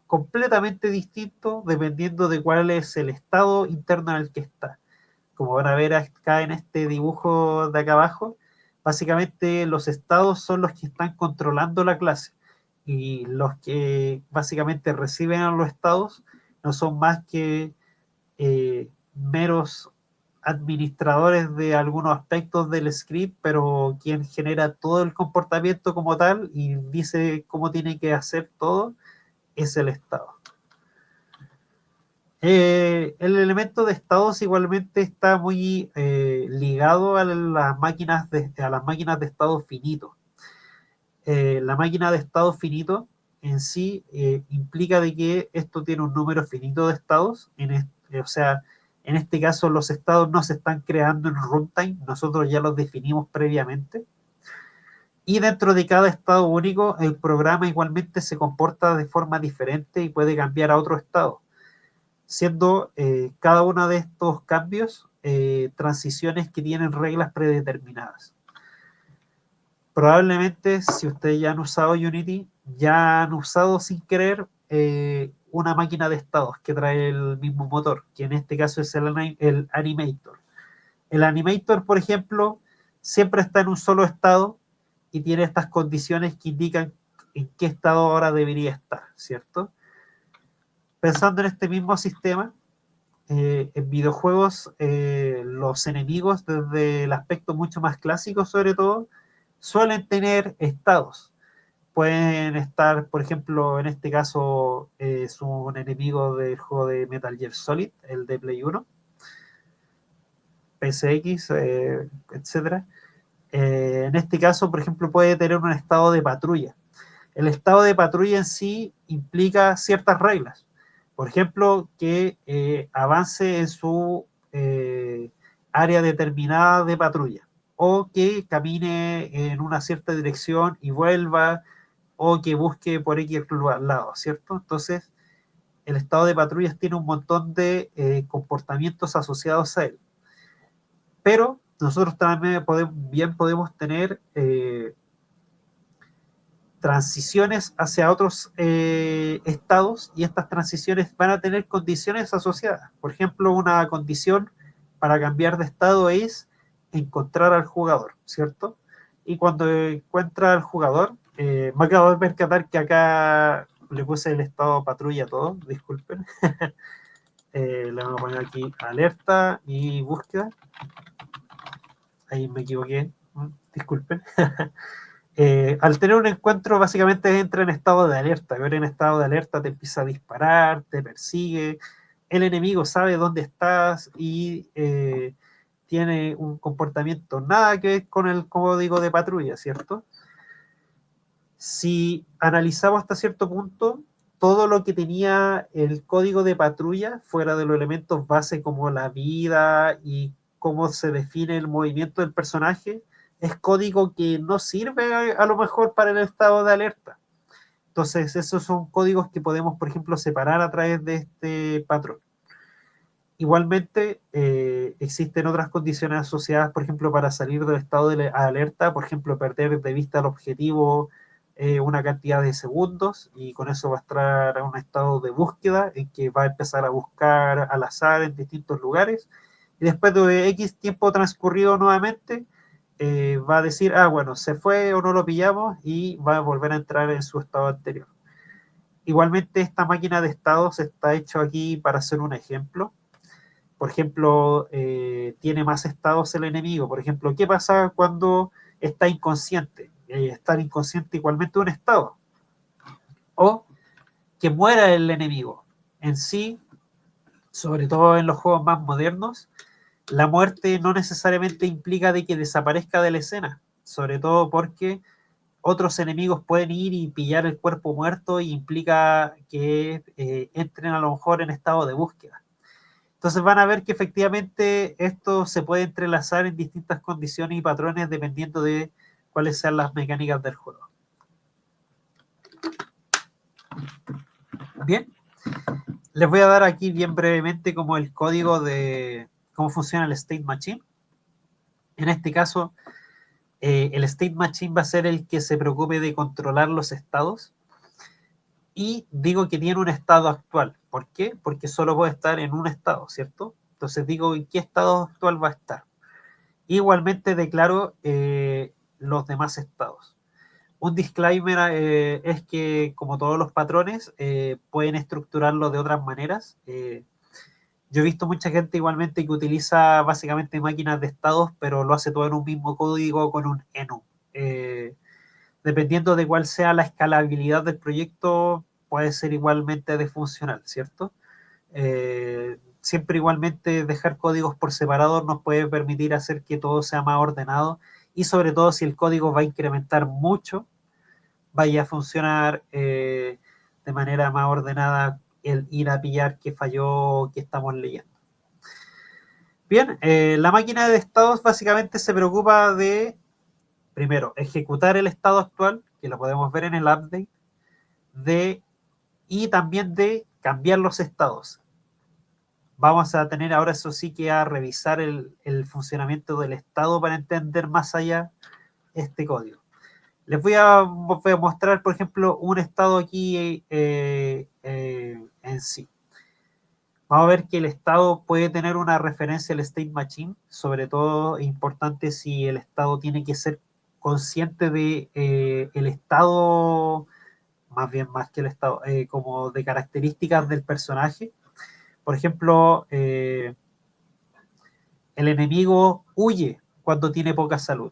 completamente distinto dependiendo de cuál es el estado interno en el que está. Como van a ver acá en este dibujo de acá abajo, básicamente los estados son los que están controlando la clase y los que básicamente reciben a los estados no son más que meros administradores de algunos aspectos del script, pero quien genera todo el comportamiento como tal y dice cómo tiene que hacer todo es el estado. El elemento de estados igualmente está muy ligado a las máquinas de estado finito. la máquina de estado finito en sí implica de que esto tiene un número finito de estados, o sea, en este caso los estados no se están creando en runtime, nosotros ya los definimos previamente, y dentro de cada estado único el programa igualmente se comporta de forma diferente y puede cambiar a otro estado, siendo cada uno de estos cambios transiciones que tienen reglas predeterminadas. Probablemente si ustedes ya han usado Unity, ya han usado sin querer una máquina de estados que trae el mismo motor, que en este caso es el Animator. El Animator, por ejemplo, siempre está en un solo estado y tiene estas condiciones que indican en qué estado ahora debería estar, ¿cierto? Pensando en este mismo sistema, en videojuegos, los enemigos, desde el aspecto mucho más clásico sobre todo, suelen tener estados. Pueden estar, por ejemplo, en este caso es un enemigo del juego de Metal Gear Solid, el de Play 1, PSX, etcétera. En este caso, por ejemplo, puede tener un estado de patrulla. El estado de patrulla en sí implica ciertas reglas. Por ejemplo, que avance en su área determinada de patrulla, o que camine en una cierta dirección y vuelva, o que busque por X lado, ¿cierto? Entonces, el estado de patrullas tiene un montón de comportamientos asociados a él. Pero nosotros también podemos tener transiciones hacia otros estados, y estas transiciones van a tener condiciones asociadas. Por ejemplo, una condición para cambiar de estado es encontrar al jugador, ¿cierto? Y cuando encuentra al jugador, me acabo de percatar que acá le puse el estado patrulla a todo, disculpen. Le vamos a poner aquí alerta y búsqueda. Ahí me equivoqué, disculpen. Al tener un encuentro, básicamente entra en estado de alerta. Ahora en estado de alerta te empieza a disparar, te persigue, el enemigo sabe dónde estás y tiene un comportamiento nada que ver con el código de patrulla, ¿cierto? Si analizamos hasta cierto punto, todo lo que tenía el código de patrulla, fuera de los elementos base como la vida y cómo se define el movimiento del personaje, es código que no sirve a lo mejor para el estado de alerta. Entonces, esos son códigos que podemos, por ejemplo, separar a través de este patrón. Igualmente, existen otras condiciones asociadas, por ejemplo, para salir del estado de alerta, por ejemplo, perder de vista el objetivo una cantidad de segundos, y con eso va a entrar a un estado de búsqueda en que va a empezar a buscar al azar en distintos lugares, y después de X tiempo transcurrido nuevamente, va a decir, ah, bueno, se fue o no lo pillamos, y va a volver a entrar en su estado anterior. Igualmente, esta máquina de estados está hecho aquí para hacer un ejemplo. Por ejemplo, tiene más estados el enemigo. Por ejemplo, ¿qué pasa cuando está inconsciente? Estar inconsciente igualmente un estado. O que muera el enemigo. En sí, sobre todo en los juegos más modernos, la muerte no necesariamente implica de que desaparezca de la escena. Sobre todo porque otros enemigos pueden ir y pillar el cuerpo muerto, y implica que entren a lo mejor en estado de búsqueda. Entonces van a ver que efectivamente esto se puede entrelazar en distintas condiciones y patrones dependiendo de cuáles sean las mecánicas del juego. Bien, les voy a dar aquí bien brevemente como el código de cómo funciona el State Machine. En este caso, el State Machine va a ser el que se preocupe de controlar los estados. Y digo que tiene un estado actual. ¿Por qué? Porque solo puede estar en un estado, ¿cierto? Entonces digo en qué estado actual va a estar. Igualmente declaro los demás estados. Un disclaimer es que, como todos los patrones, pueden estructurarlo de otras maneras. Yo he visto mucha gente igualmente que utiliza básicamente máquinas de estados, pero lo hace todo en un mismo código con un enum. Dependiendo de cuál sea la escalabilidad del proyecto, puede ser igualmente disfuncional, ¿cierto? Siempre igualmente dejar códigos por separado nos puede permitir hacer que todo sea más ordenado, y sobre todo si el código va a incrementar mucho, vaya a funcionar de manera más ordenada el ir a pillar qué falló, qué estamos leyendo. Bien, la máquina de estados básicamente se preocupa de, primero, ejecutar el estado actual, que lo podemos ver en el update, y también de cambiar los estados. Vamos a tener ahora, eso sí, que a revisar el funcionamiento del estado para entender más allá este código. Les voy a mostrar, por ejemplo, un estado aquí en sí. Vamos a ver que el estado puede tener una referencia al state machine, sobre todo es importante si el estado tiene que ser consciente de el estado, más que el estado, como de características del personaje. Por ejemplo, el enemigo huye cuando tiene poca salud.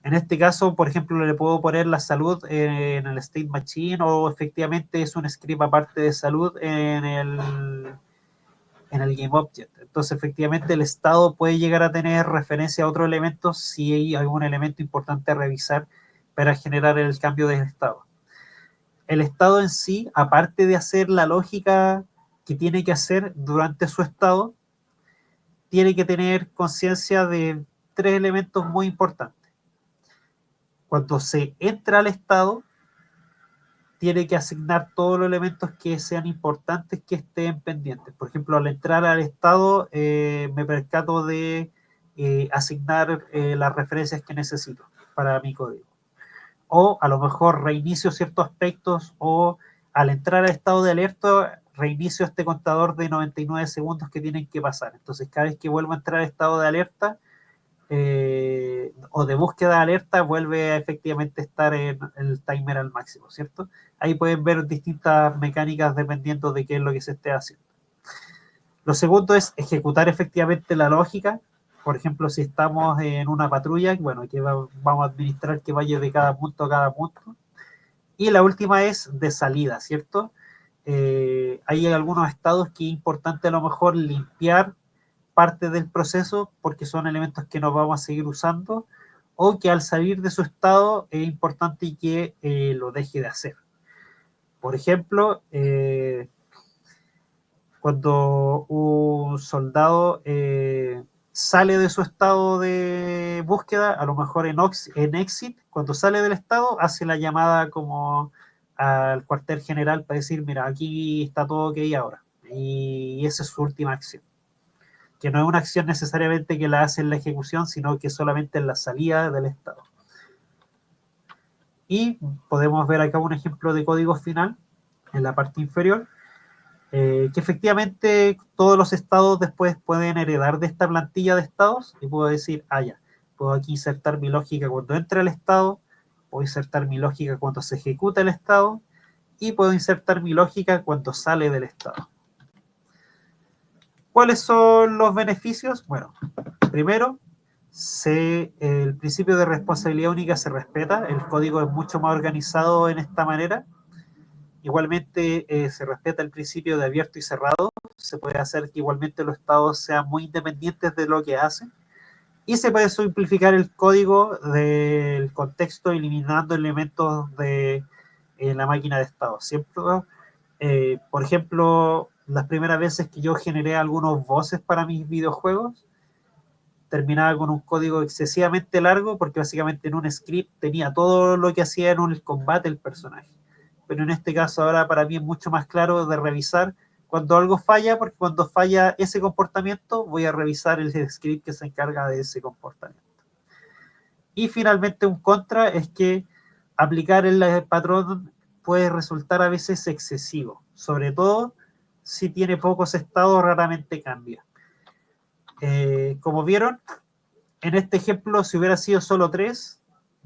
En este caso, por ejemplo, le puedo poner la salud en el state machine, o efectivamente es un script aparte de salud en el game object. Entonces, efectivamente, el estado puede llegar a tener referencia a otros elementos si hay algún elemento importante a revisar para generar el cambio de estado. El estado en sí, aparte de hacer la lógica que tiene que hacer durante su estado, tiene que tener conciencia de tres elementos muy importantes. Cuando se entra al estado, tiene que asignar todos los elementos que sean importantes que estén pendientes. Por ejemplo, al entrar al estado, me percato de asignar las referencias que necesito para mi código. O a lo mejor reinicio ciertos aspectos, o al entrar al estado de alerta, reinicio este contador de 99 segundos que tienen que pasar. Entonces, cada vez que vuelvo a entrar al estado de alerta, o de búsqueda de alerta, vuelve a efectivamente estar en el timer al máximo, ¿cierto? Ahí pueden ver distintas mecánicas dependiendo de qué es lo que se esté haciendo. Lo segundo es ejecutar efectivamente la lógica. Por ejemplo, si estamos en una patrulla, bueno, que vamos a administrar que vaya de cada punto a cada punto. Y la última es de salida, ¿cierto? Hay algunos estados que es importante a lo mejor limpiar parte del proceso porque son elementos que no vamos a seguir usando, o que al salir de su estado es importante que lo deje de hacer. Por ejemplo, cuando un soldado sale de su estado de búsqueda, a lo mejor en exit, cuando sale del estado, hace la llamada como al cuartel general para decir, mira, aquí está todo ok ahora. Y esa es su última acción, que no es una acción necesariamente que la hace en la ejecución, sino que solamente en la salida del estado. Y podemos ver acá un ejemplo de código final en la parte inferior, que efectivamente todos los estados después pueden heredar de esta plantilla de estados, y puedo decir, ya, puedo aquí insertar mi lógica cuando entra el estado, puedo insertar mi lógica cuando se ejecuta el estado, y puedo insertar mi lógica cuando sale del estado. ¿Cuáles son los beneficios? Bueno, primero, el principio de responsabilidad única se respeta, el código es mucho más organizado en esta manera. Igualmente se respeta el principio de abierto y cerrado, se puede hacer que igualmente los estados sean muy independientes de lo que hacen, y se puede simplificar el código del contexto eliminando elementos de la máquina de estados. Siempre, por ejemplo, las primeras veces que yo generé algunos voces para mis videojuegos, terminaba con un código excesivamente largo porque básicamente en un script tenía todo lo que hacía en un combate el personaje. Pero en este caso ahora para mí es mucho más claro de revisar cuando algo falla, porque cuando falla ese comportamiento voy a revisar el script que se encarga de ese comportamiento. Y finalmente un contra es que aplicar el patrón puede resultar a veces excesivo, sobre todo si tiene pocos estados, raramente cambia. Como vieron, en este ejemplo, si hubiera sido solo 3,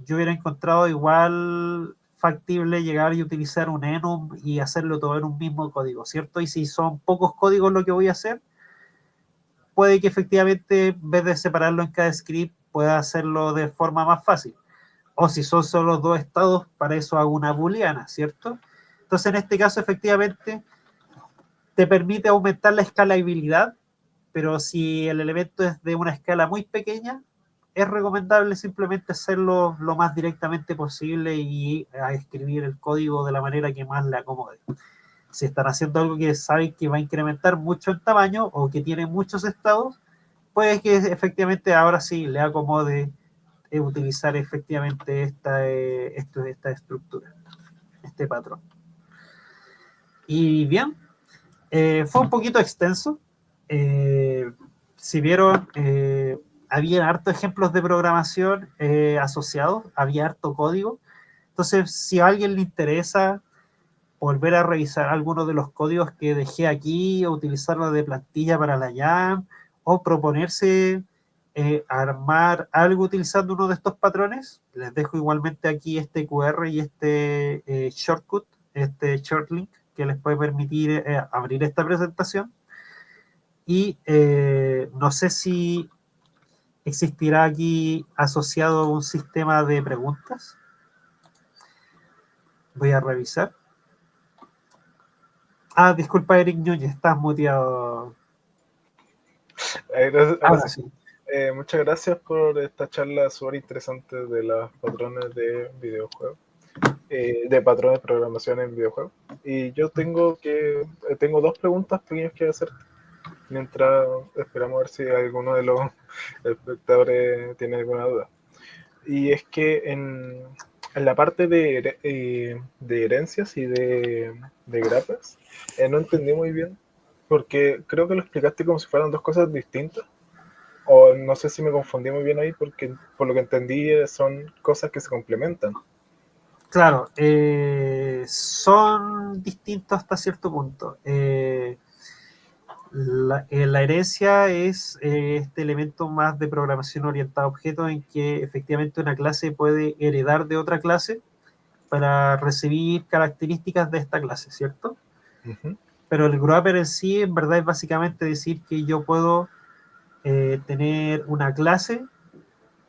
yo hubiera encontrado igual factible llegar y utilizar un enum y hacerlo todo en un mismo código, ¿cierto? Y si son pocos códigos lo que voy a hacer, puede que efectivamente en vez de separarlo en cada script pueda hacerlo de forma más fácil. O si son solo 2 estados, para eso hago una booleana, ¿cierto? Entonces en este caso efectivamente te permite aumentar la escalabilidad, pero si el elemento es de una escala muy pequeña, es recomendable simplemente hacerlo lo más directamente posible y a escribir el código de la manera que más le acomode. Si están haciendo algo que saben que va a incrementar mucho en tamaño o que tiene muchos estados, puede que efectivamente ahora sí le acomode utilizar efectivamente esta estructura, este patrón. Y bien, fue un poquito extenso. Si vieron, había hartos ejemplos de programación asociados, había harto código. Entonces, si a alguien le interesa volver a revisar algunos de los códigos que dejé aquí, o utilizarlo de plantilla para la Jam, o proponerse armar algo utilizando uno de estos patrones, les dejo igualmente aquí este QR y este shortcut, este shortlink, que les puede permitir abrir esta presentación. Y no sé si existirá aquí asociado un sistema de preguntas. Voy a revisar. Ah, disculpa, Eric Núñez, estás muteado. Ahora sí. Muchas gracias por esta charla súper interesante de los patrones de videojuegos, de patrones de programación en videojuegos. Y yo tengo dos preguntas pequeñas que hacer mientras esperamos a ver si alguno de los espectadores tiene alguna duda. Y es que en la parte de herencias y de grapas, no entendí muy bien, porque creo que lo explicaste como si fueran dos cosas distintas. O no sé si me confundí muy bien ahí, porque por lo que entendí son cosas que se complementan. Claro, son distintos hasta cierto punto. La herencia es este elemento más de programación orientada a objetos en que efectivamente una clase puede heredar de otra clase para recibir características de esta clase, ¿cierto? Uh-huh. Pero el wrapper en sí, en verdad, es básicamente decir que yo puedo tener una clase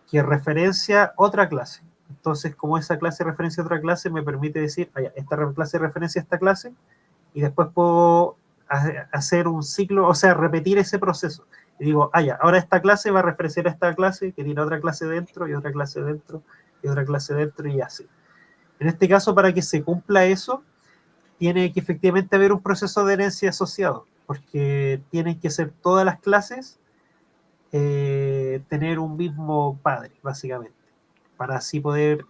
que referencia otra clase. Entonces, como esa clase referencia a otra clase, me permite decir, esta clase referencia a esta clase, y después puedo hacer un ciclo, o sea, repetir ese proceso. Y digo, ahora esta clase va a referenciar a esta clase que tiene otra clase dentro, y otra clase dentro, y otra clase dentro, y así. En este caso, para que se cumpla eso, tiene que efectivamente haber un proceso de herencia asociado, porque tienen que ser todas las clases tener un mismo padre, básicamente, para así poder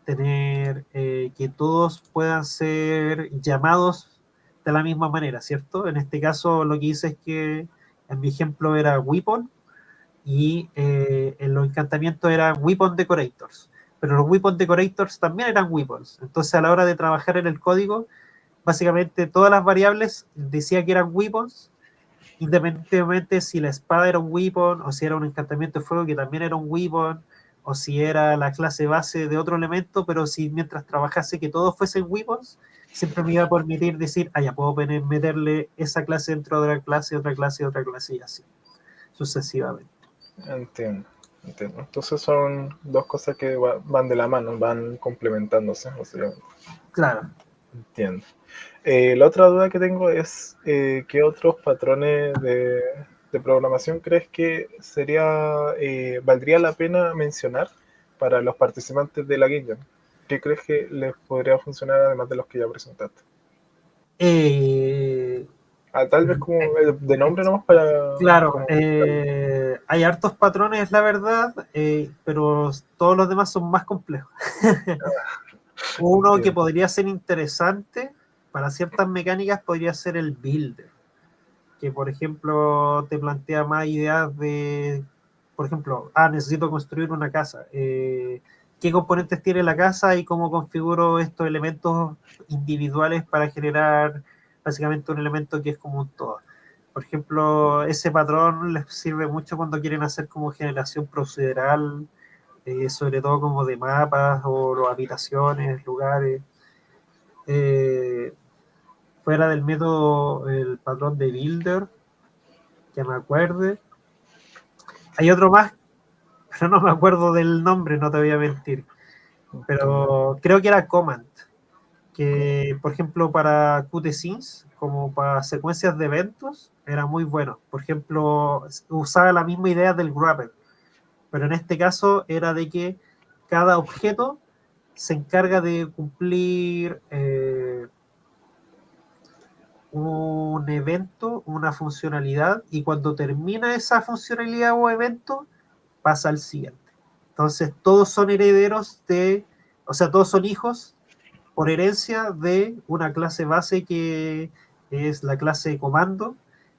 tener que todos puedan ser llamados de la misma manera, ¿cierto? En este caso lo que hice es que en mi ejemplo era Weapon y en los encantamientos eran Weapon Decorators, pero los Weapon Decorators también eran Weapons, entonces a la hora de trabajar en el código, básicamente todas las variables decía que eran Weapons, independientemente si la espada era un weapon o si era un encantamiento de fuego que también era un weapon o si era la clase base de otro elemento, pero si mientras trabajase que todos fuesen weapons, siempre me iba a permitir decir, ya puedo meterle esa clase dentro de la clase, otra clase, otra clase y así, sucesivamente. Entiendo. Entonces son dos cosas que van de la mano, van complementándose, básicamente. Claro. Entiendo. La otra duda que tengo es, ¿qué otros patrones de programación crees que valdría la pena mencionar para los participantes de la Game Jam? ¿Qué crees que les podría funcionar además de los que ya presentaste? Tal vez como de nombre nomás para... Claro, hay hartos patrones, la verdad, pero todos los demás son más complejos. Uno que podría ser interesante para ciertas mecánicas podría ser el builder, que por ejemplo te plantea más ideas de, por ejemplo, necesito construir una casa. ¿Qué componentes tiene la casa y cómo configuro estos elementos individuales para generar básicamente un elemento que es como un todo? Por ejemplo, ese patrón les sirve mucho cuando quieren hacer como generación procedural, sobre todo como de mapas o habitaciones, lugares. Eh, fuera del método, el patrón de Builder, que me acuerde. Hay otro más, pero no me acuerdo del nombre, no te voy a mentir. Pero creo que era Command, que por ejemplo para QT-Scenes, como para secuencias de eventos, era muy bueno. Por ejemplo, usaba la misma idea del wrapper. pero en este caso era de que cada objeto se encarga de cumplir un evento, una funcionalidad, y cuando termina esa funcionalidad o evento, pasa al siguiente. Entonces, todos son herederos o sea, todos son hijos por herencia de una clase base que es la clase de comando,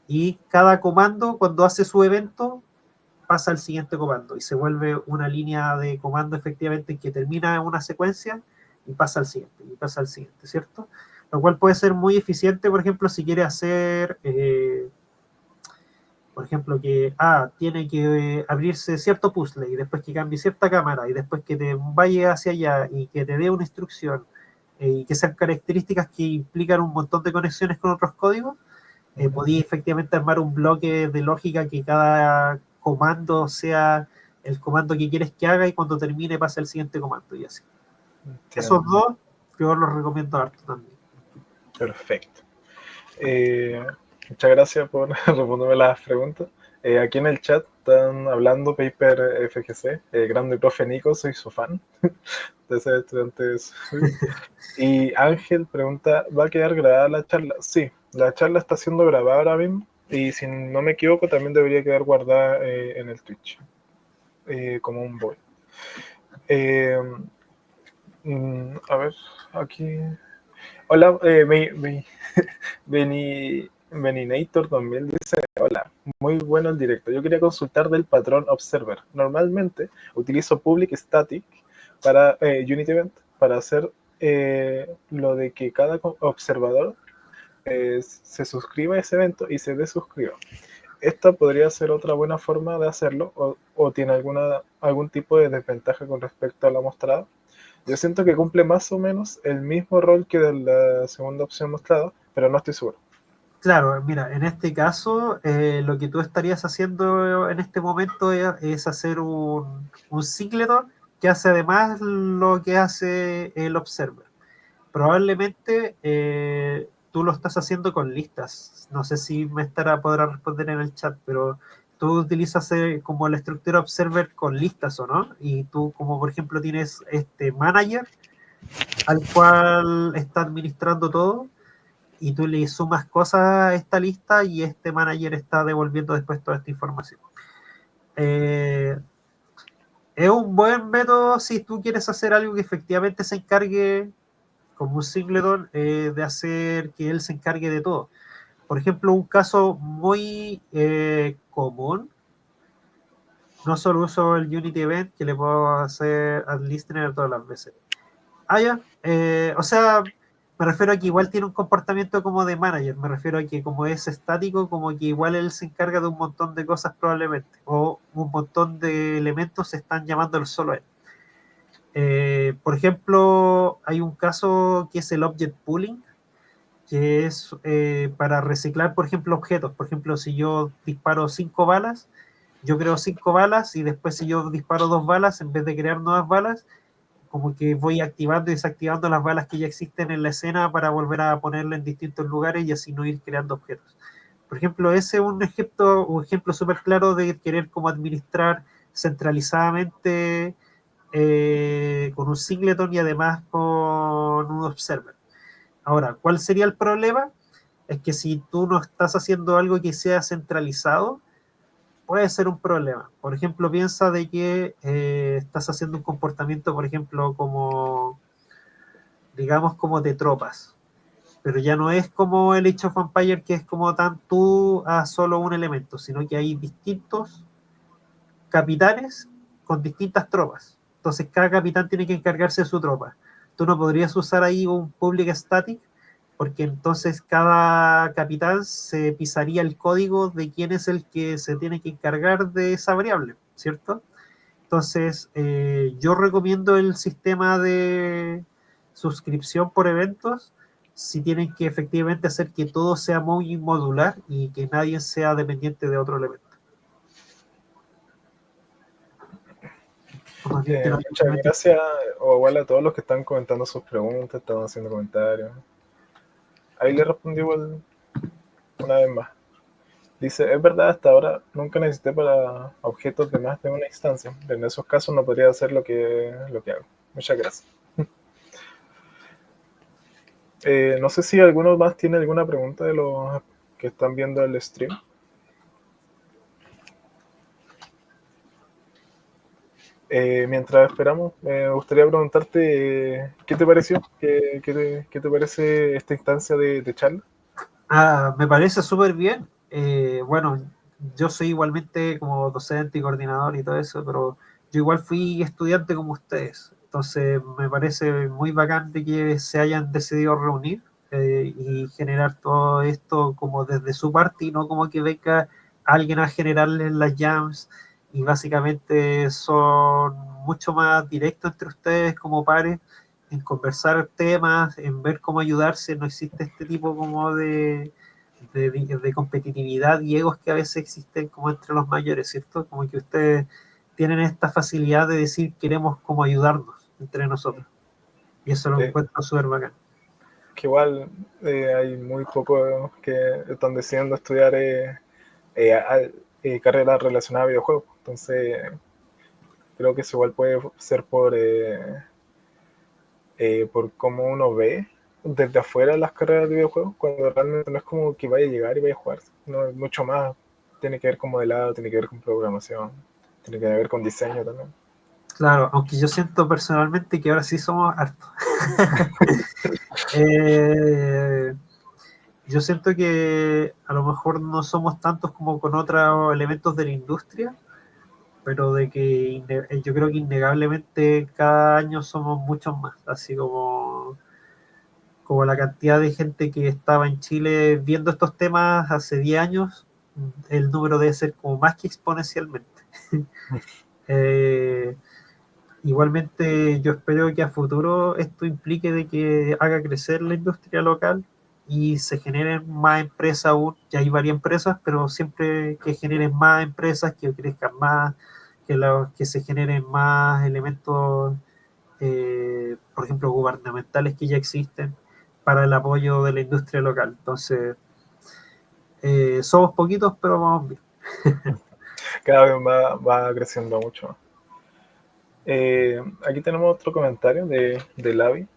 y cada comando, cuando hace su evento, pasa al siguiente comando y se vuelve una línea de comando efectivamente que termina una secuencia y pasa al siguiente, y pasa al siguiente, ¿cierto? Lo cual puede ser muy eficiente, por ejemplo, si quiere hacer, por ejemplo, que tiene que abrirse cierto puzzle y después que cambie cierta cámara y después que te vaya hacia allá y que te dé una instrucción y que sean características que implican un montón de conexiones con otros códigos, podía efectivamente armar un bloque de lógica que cada comando sea el comando que quieres que haga y cuando termine pasa el siguiente comando y así. Esos Entiendo. dos yo los recomiendo harto también. Perfecto. Muchas gracias por responderme las preguntas. Aquí en el chat están hablando Paper FGC, grande profe Nico, soy su fan de ese estudiante. Y Ángel pregunta, ¿va a quedar grabada la charla? Sí, la charla está siendo grabada ahora mismo y si no me equivoco también debería quedar guardada en el Twitch, como un bot. A ver, aquí... Hola, Beninator 2000 dice, hola, muy bueno el directo. Yo quería consultar del patrón Observer. Normalmente utilizo Public Static para Unity Event para hacer lo de que cada observador se suscriba a ese evento y se desuscriba. Esta podría ser otra buena forma de hacerlo o tiene algún tipo de desventaja con respecto a la mostrada. Yo siento que cumple más o menos el mismo rol que de la segunda opción mostrada, pero no estoy seguro. Claro, mira, en este caso lo que tú estarías haciendo en este momento es hacer un singleton que hace además lo que hace el observer. Probablemente tú lo estás haciendo con listas. No sé si podrá responder en el chat, pero tú utilizas como la estructura observer con listas, ¿o no? Y tú, como por ejemplo, tienes este manager al cual está administrando todo y tú le sumas cosas a esta lista y este manager está devolviendo después toda esta información. Eh, es un buen método si tú quieres hacer algo que efectivamente se encargue como un singleton de hacer que él se encargue de todo. Por ejemplo, un caso muy común, no solo uso el Unity Event, que le puedo hacer al listener todas las veces. Ya. O sea, me refiero a que igual tiene un comportamiento como de manager. Me refiero a que como es estático, como que igual él se encarga de un montón de cosas probablemente. O un montón de elementos se están llamándolo solo a él. Por ejemplo, hay un caso que es el object pooling, que es para reciclar, por ejemplo, objetos. Por ejemplo, si yo disparo 5 balas, yo creo 5 balas y después si yo disparo 2 balas, en vez de crear nuevas balas, como que voy activando y desactivando las balas que ya existen en la escena para volver a ponerla en distintos lugares y así no ir creando objetos. Por ejemplo, ese es un ejemplo súper claro de querer como administrar centralizadamente con un singleton y además con un observer. Ahora, ¿cuál sería el problema? Es que si tú no estás haciendo algo que sea centralizado, puede ser un problema. Por ejemplo, piensa de que estás haciendo un comportamiento, por ejemplo, como, digamos, como de tropas, pero ya no es como el Age of Empires, que es como tan tú a solo un elemento, sino que hay distintos capitanes con distintas tropas. Entonces, cada capitán tiene que encargarse de su tropa. Tú no podrías usar ahí un public static, porque entonces cada capitán se pisaría el código de quién es el que se tiene que encargar de esa variable, ¿cierto? Entonces, yo recomiendo el sistema de suscripción por eventos si tienen que efectivamente hacer que todo sea muy modular y que nadie sea dependiente de otro elemento. O más bien que no Muchas gracias, o igual a todos los que están comentando sus preguntas, están haciendo comentarios. Ahí le respondí igual una vez más. Dice, es verdad, hasta ahora nunca necesité para objetos de más de una instancia. En esos casos no podría hacer lo que hago. Muchas gracias. No sé si alguno más tiene alguna pregunta de los que están viendo el stream. Mientras esperamos, me gustaría preguntarte qué te pareció, qué te parece esta instancia de charla. Me parece súper bien. Bueno, yo soy igualmente como docente y coordinador y todo eso, pero yo igual fui estudiante como ustedes. Entonces me parece muy bacán de que se hayan decidido reunir y generar todo esto como desde su parte y no como que venga alguien a generarles las jams y básicamente son mucho más directos entre ustedes como pares en conversar temas, en ver cómo ayudarse, no existe este tipo como de competitividad y egos que a veces existen como entre los mayores, ¿cierto? Como que ustedes tienen esta facilidad de decir queremos como ayudarnos entre nosotros. Y eso lo Eh, encuentro súper bacán. que igual hay muy pocos que están decidiendo estudiar carreras relacionadas a videojuegos. Entonces, creo que eso igual puede ser por cómo uno ve desde afuera las carreras de videojuegos, cuando realmente no es como que vaya a llegar y vaya a jugar. No, es mucho más. Tiene que ver con modelado, tiene que ver con programación, tiene que ver con diseño también. Claro, aunque yo siento personalmente que ahora sí somos hartos. eh, yo siento que a lo mejor no somos tantos como con otros elementos de la industria, pero de que yo creo que innegablemente cada año somos muchos más, así como la cantidad de gente que estaba en Chile viendo estos temas hace 10 años, el número debe ser como más que exponencialmente. eh, Igualmente yo espero que a futuro esto implique de que haga crecer la industria local y se generen más empresas aún, ya hay varias empresas, pero siempre que generen más empresas, que crezcan más, que se generen más elementos, por ejemplo, gubernamentales que ya existen para el apoyo de la industria local. Entonces, somos poquitos, pero vamos bien. Cada vez va creciendo mucho más. Aquí tenemos otro comentario de Lavi.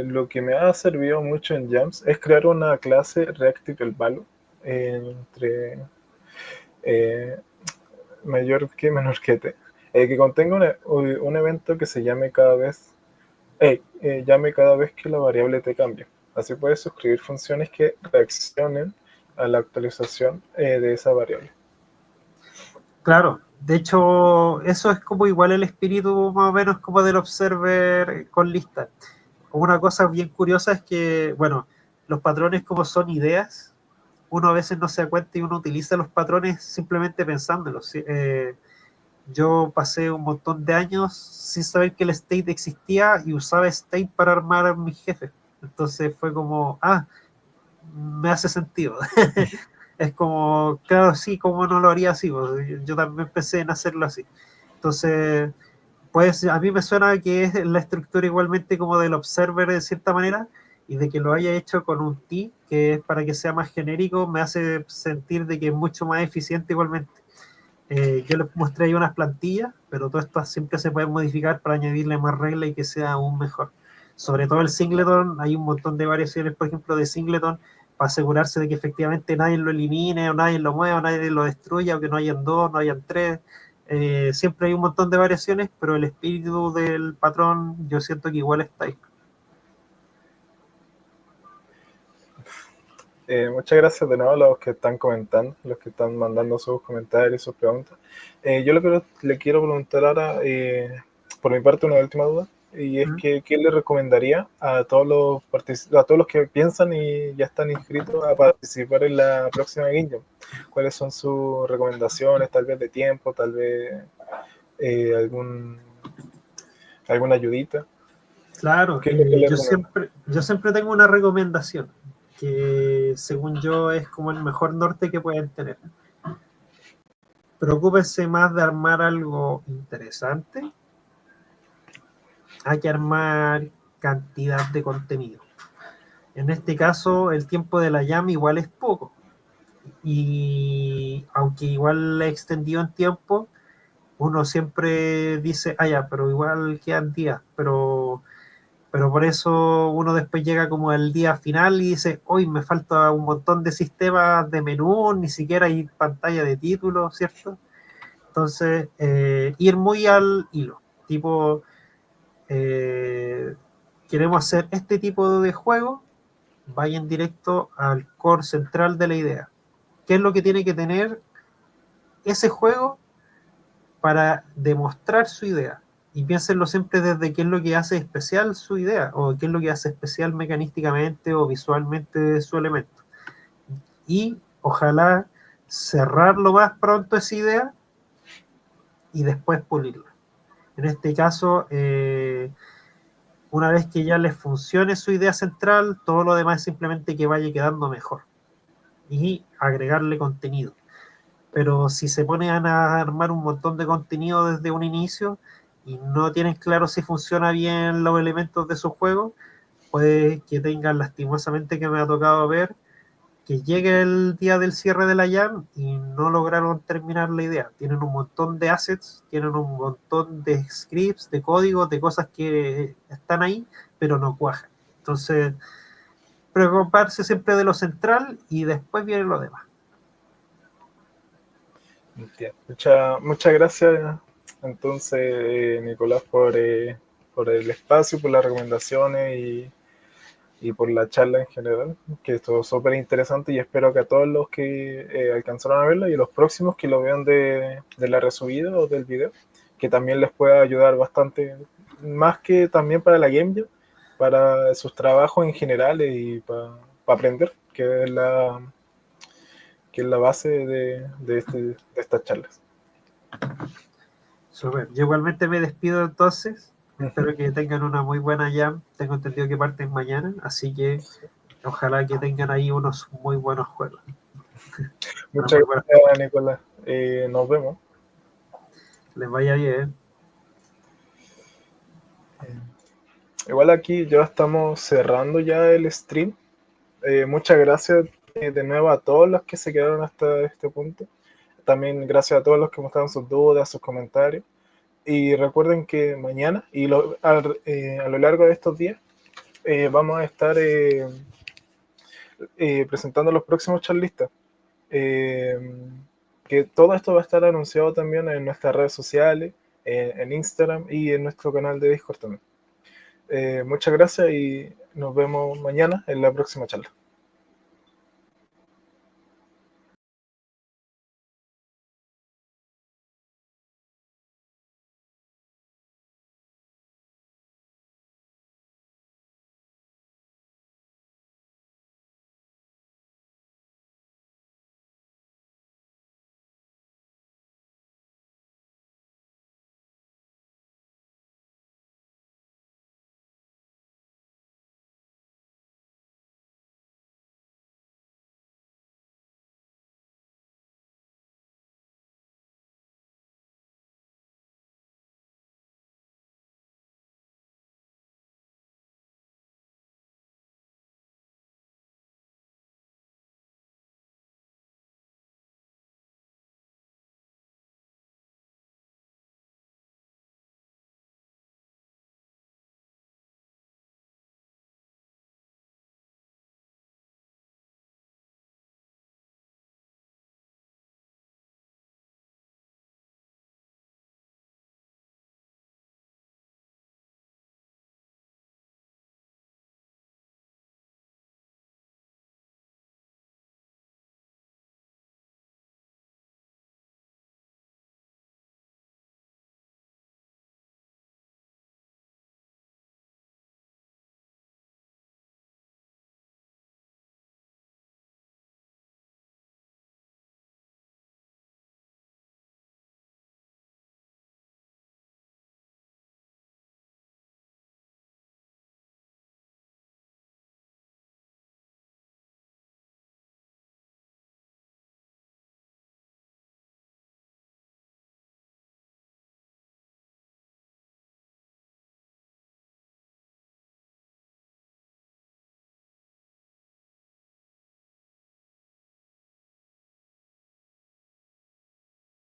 Lo que me ha servido mucho en Jams es crear una clase Reactive Value entre eh, mayor que menor que t, que contenga un evento que se llame cada vez que la variable t cambia. Así puedes suscribir funciones que reaccionen a la actualización de esa variable. Claro, de hecho, eso es como igual el espíritu más o menos como del observer con lista. Una cosa bien curiosa es que, bueno, los patrones como son ideas, uno a veces no se da cuenta y uno utiliza los patrones simplemente pensándolos. ¿Sí? Yo pasé un montón de años sin saber que el state existía y usaba state para armar a mis jefes. Entonces fue como, me hace sentido. Es como, claro, sí, como no lo haría así. Pues, yo también pensé en hacerlo así. Entonces, pues a mí me suena que es la estructura igualmente como del observer de cierta manera y de que lo haya hecho con un T, que es para que sea más genérico, me hace sentir de que es mucho más eficiente igualmente. Yo les mostré ahí unas plantillas, pero todo esto siempre se puede modificar para añadirle más reglas y que sea aún mejor. Sobre todo el singleton, hay un montón de variaciones, por ejemplo, de singleton, para asegurarse de que efectivamente nadie lo elimine, o nadie lo mueva, o nadie lo destruya, o que no hayan dos, no hayan tres. Siempre hay un montón de variaciones, pero el espíritu del patrón yo siento que igual está ahí. Muchas gracias de nuevo a los que están comentando, los que están mandando sus comentarios, sus preguntas. Yo lo que le quiero preguntar ahora, por mi parte, una última duda, y es ¿Mm? que ¿qué le recomendaría a todos los que piensan y ya están inscritos a participar en la próxima Game Jam? ¿Cuáles son sus recomendaciones, tal vez de tiempo, tal vez eh, algún, alguna ayudita? Claro, ¿Qué es lo que le recomienda? yo siempre tengo una recomendación que según yo es como el mejor norte que pueden tener. Preocúpense más de armar algo interesante a que armar cantidad de contenido. En este caso, el tiempo de la jam igual es poco. y aunque igual le extendió en tiempo, uno siempre dice, ah, ya, pero igual quedan días, pero por eso uno después llega como al día final y dice, hoy me falta un montón de sistemas de menú, ni siquiera hay pantalla de título, ¿cierto? Entonces, ir muy al hilo, tipo, eh, queremos hacer este tipo de juego, vayan directo al core central de la idea. ¿Qué es lo que tiene que tener ese juego para demostrar su idea? Y piénsenlo siempre desde qué es lo que hace especial su idea, o qué es lo que hace especial mecanísticamente o visualmente su elemento. Y ojalá cerrar lo más pronto esa idea y después pulirla. En este caso, una vez que ya les funcione su idea central, todo lo demás es simplemente que vaya quedando mejor y agregarle contenido. Pero si se ponen a armar un montón de contenido desde un inicio y no tienen claro si funciona bien los elementos de su juego, puede que tengan lastimosamente, que me ha tocado ver, que llegue el día del cierre de la jam y no lograron terminar la idea. Tienen un montón de assets, tienen un montón de scripts, de códigos, de cosas que están ahí, pero no cuajan. Entonces, preocuparse siempre de lo central y después viene lo demás. Entiendo. Muchas gracias, entonces, Nicolás, por el espacio, por las recomendaciones y por la charla en general, que estuvo súper interesante y espero que a todos los que alcanzaron a verla y los próximos que lo vean de la resubida o del video, que también les pueda ayudar bastante, más que también para la Game Jam, para sus trabajos en general y para aprender, que es la base de estas charlas. Super. Yo igualmente me despido entonces. Espero que tengan una muy buena jam. Tengo entendido que parten mañana, así que ojalá que tengan ahí unos muy buenos juegos. Muchas Muy buenas. gracias, Nicolás. Nos vemos. Les vaya bien. Igual aquí ya estamos cerrando ya el stream. Muchas gracias de nuevo a todos los que se quedaron hasta este punto. También gracias a todos los que mostraron sus dudas, sus comentarios. Y recuerden que mañana a lo largo de estos días vamos a estar presentando los próximos charlistas. Eh, que todo esto va a estar anunciado también en nuestras redes sociales, en Instagram y en nuestro canal de Discord también. Muchas gracias y nos vemos mañana en la próxima charla.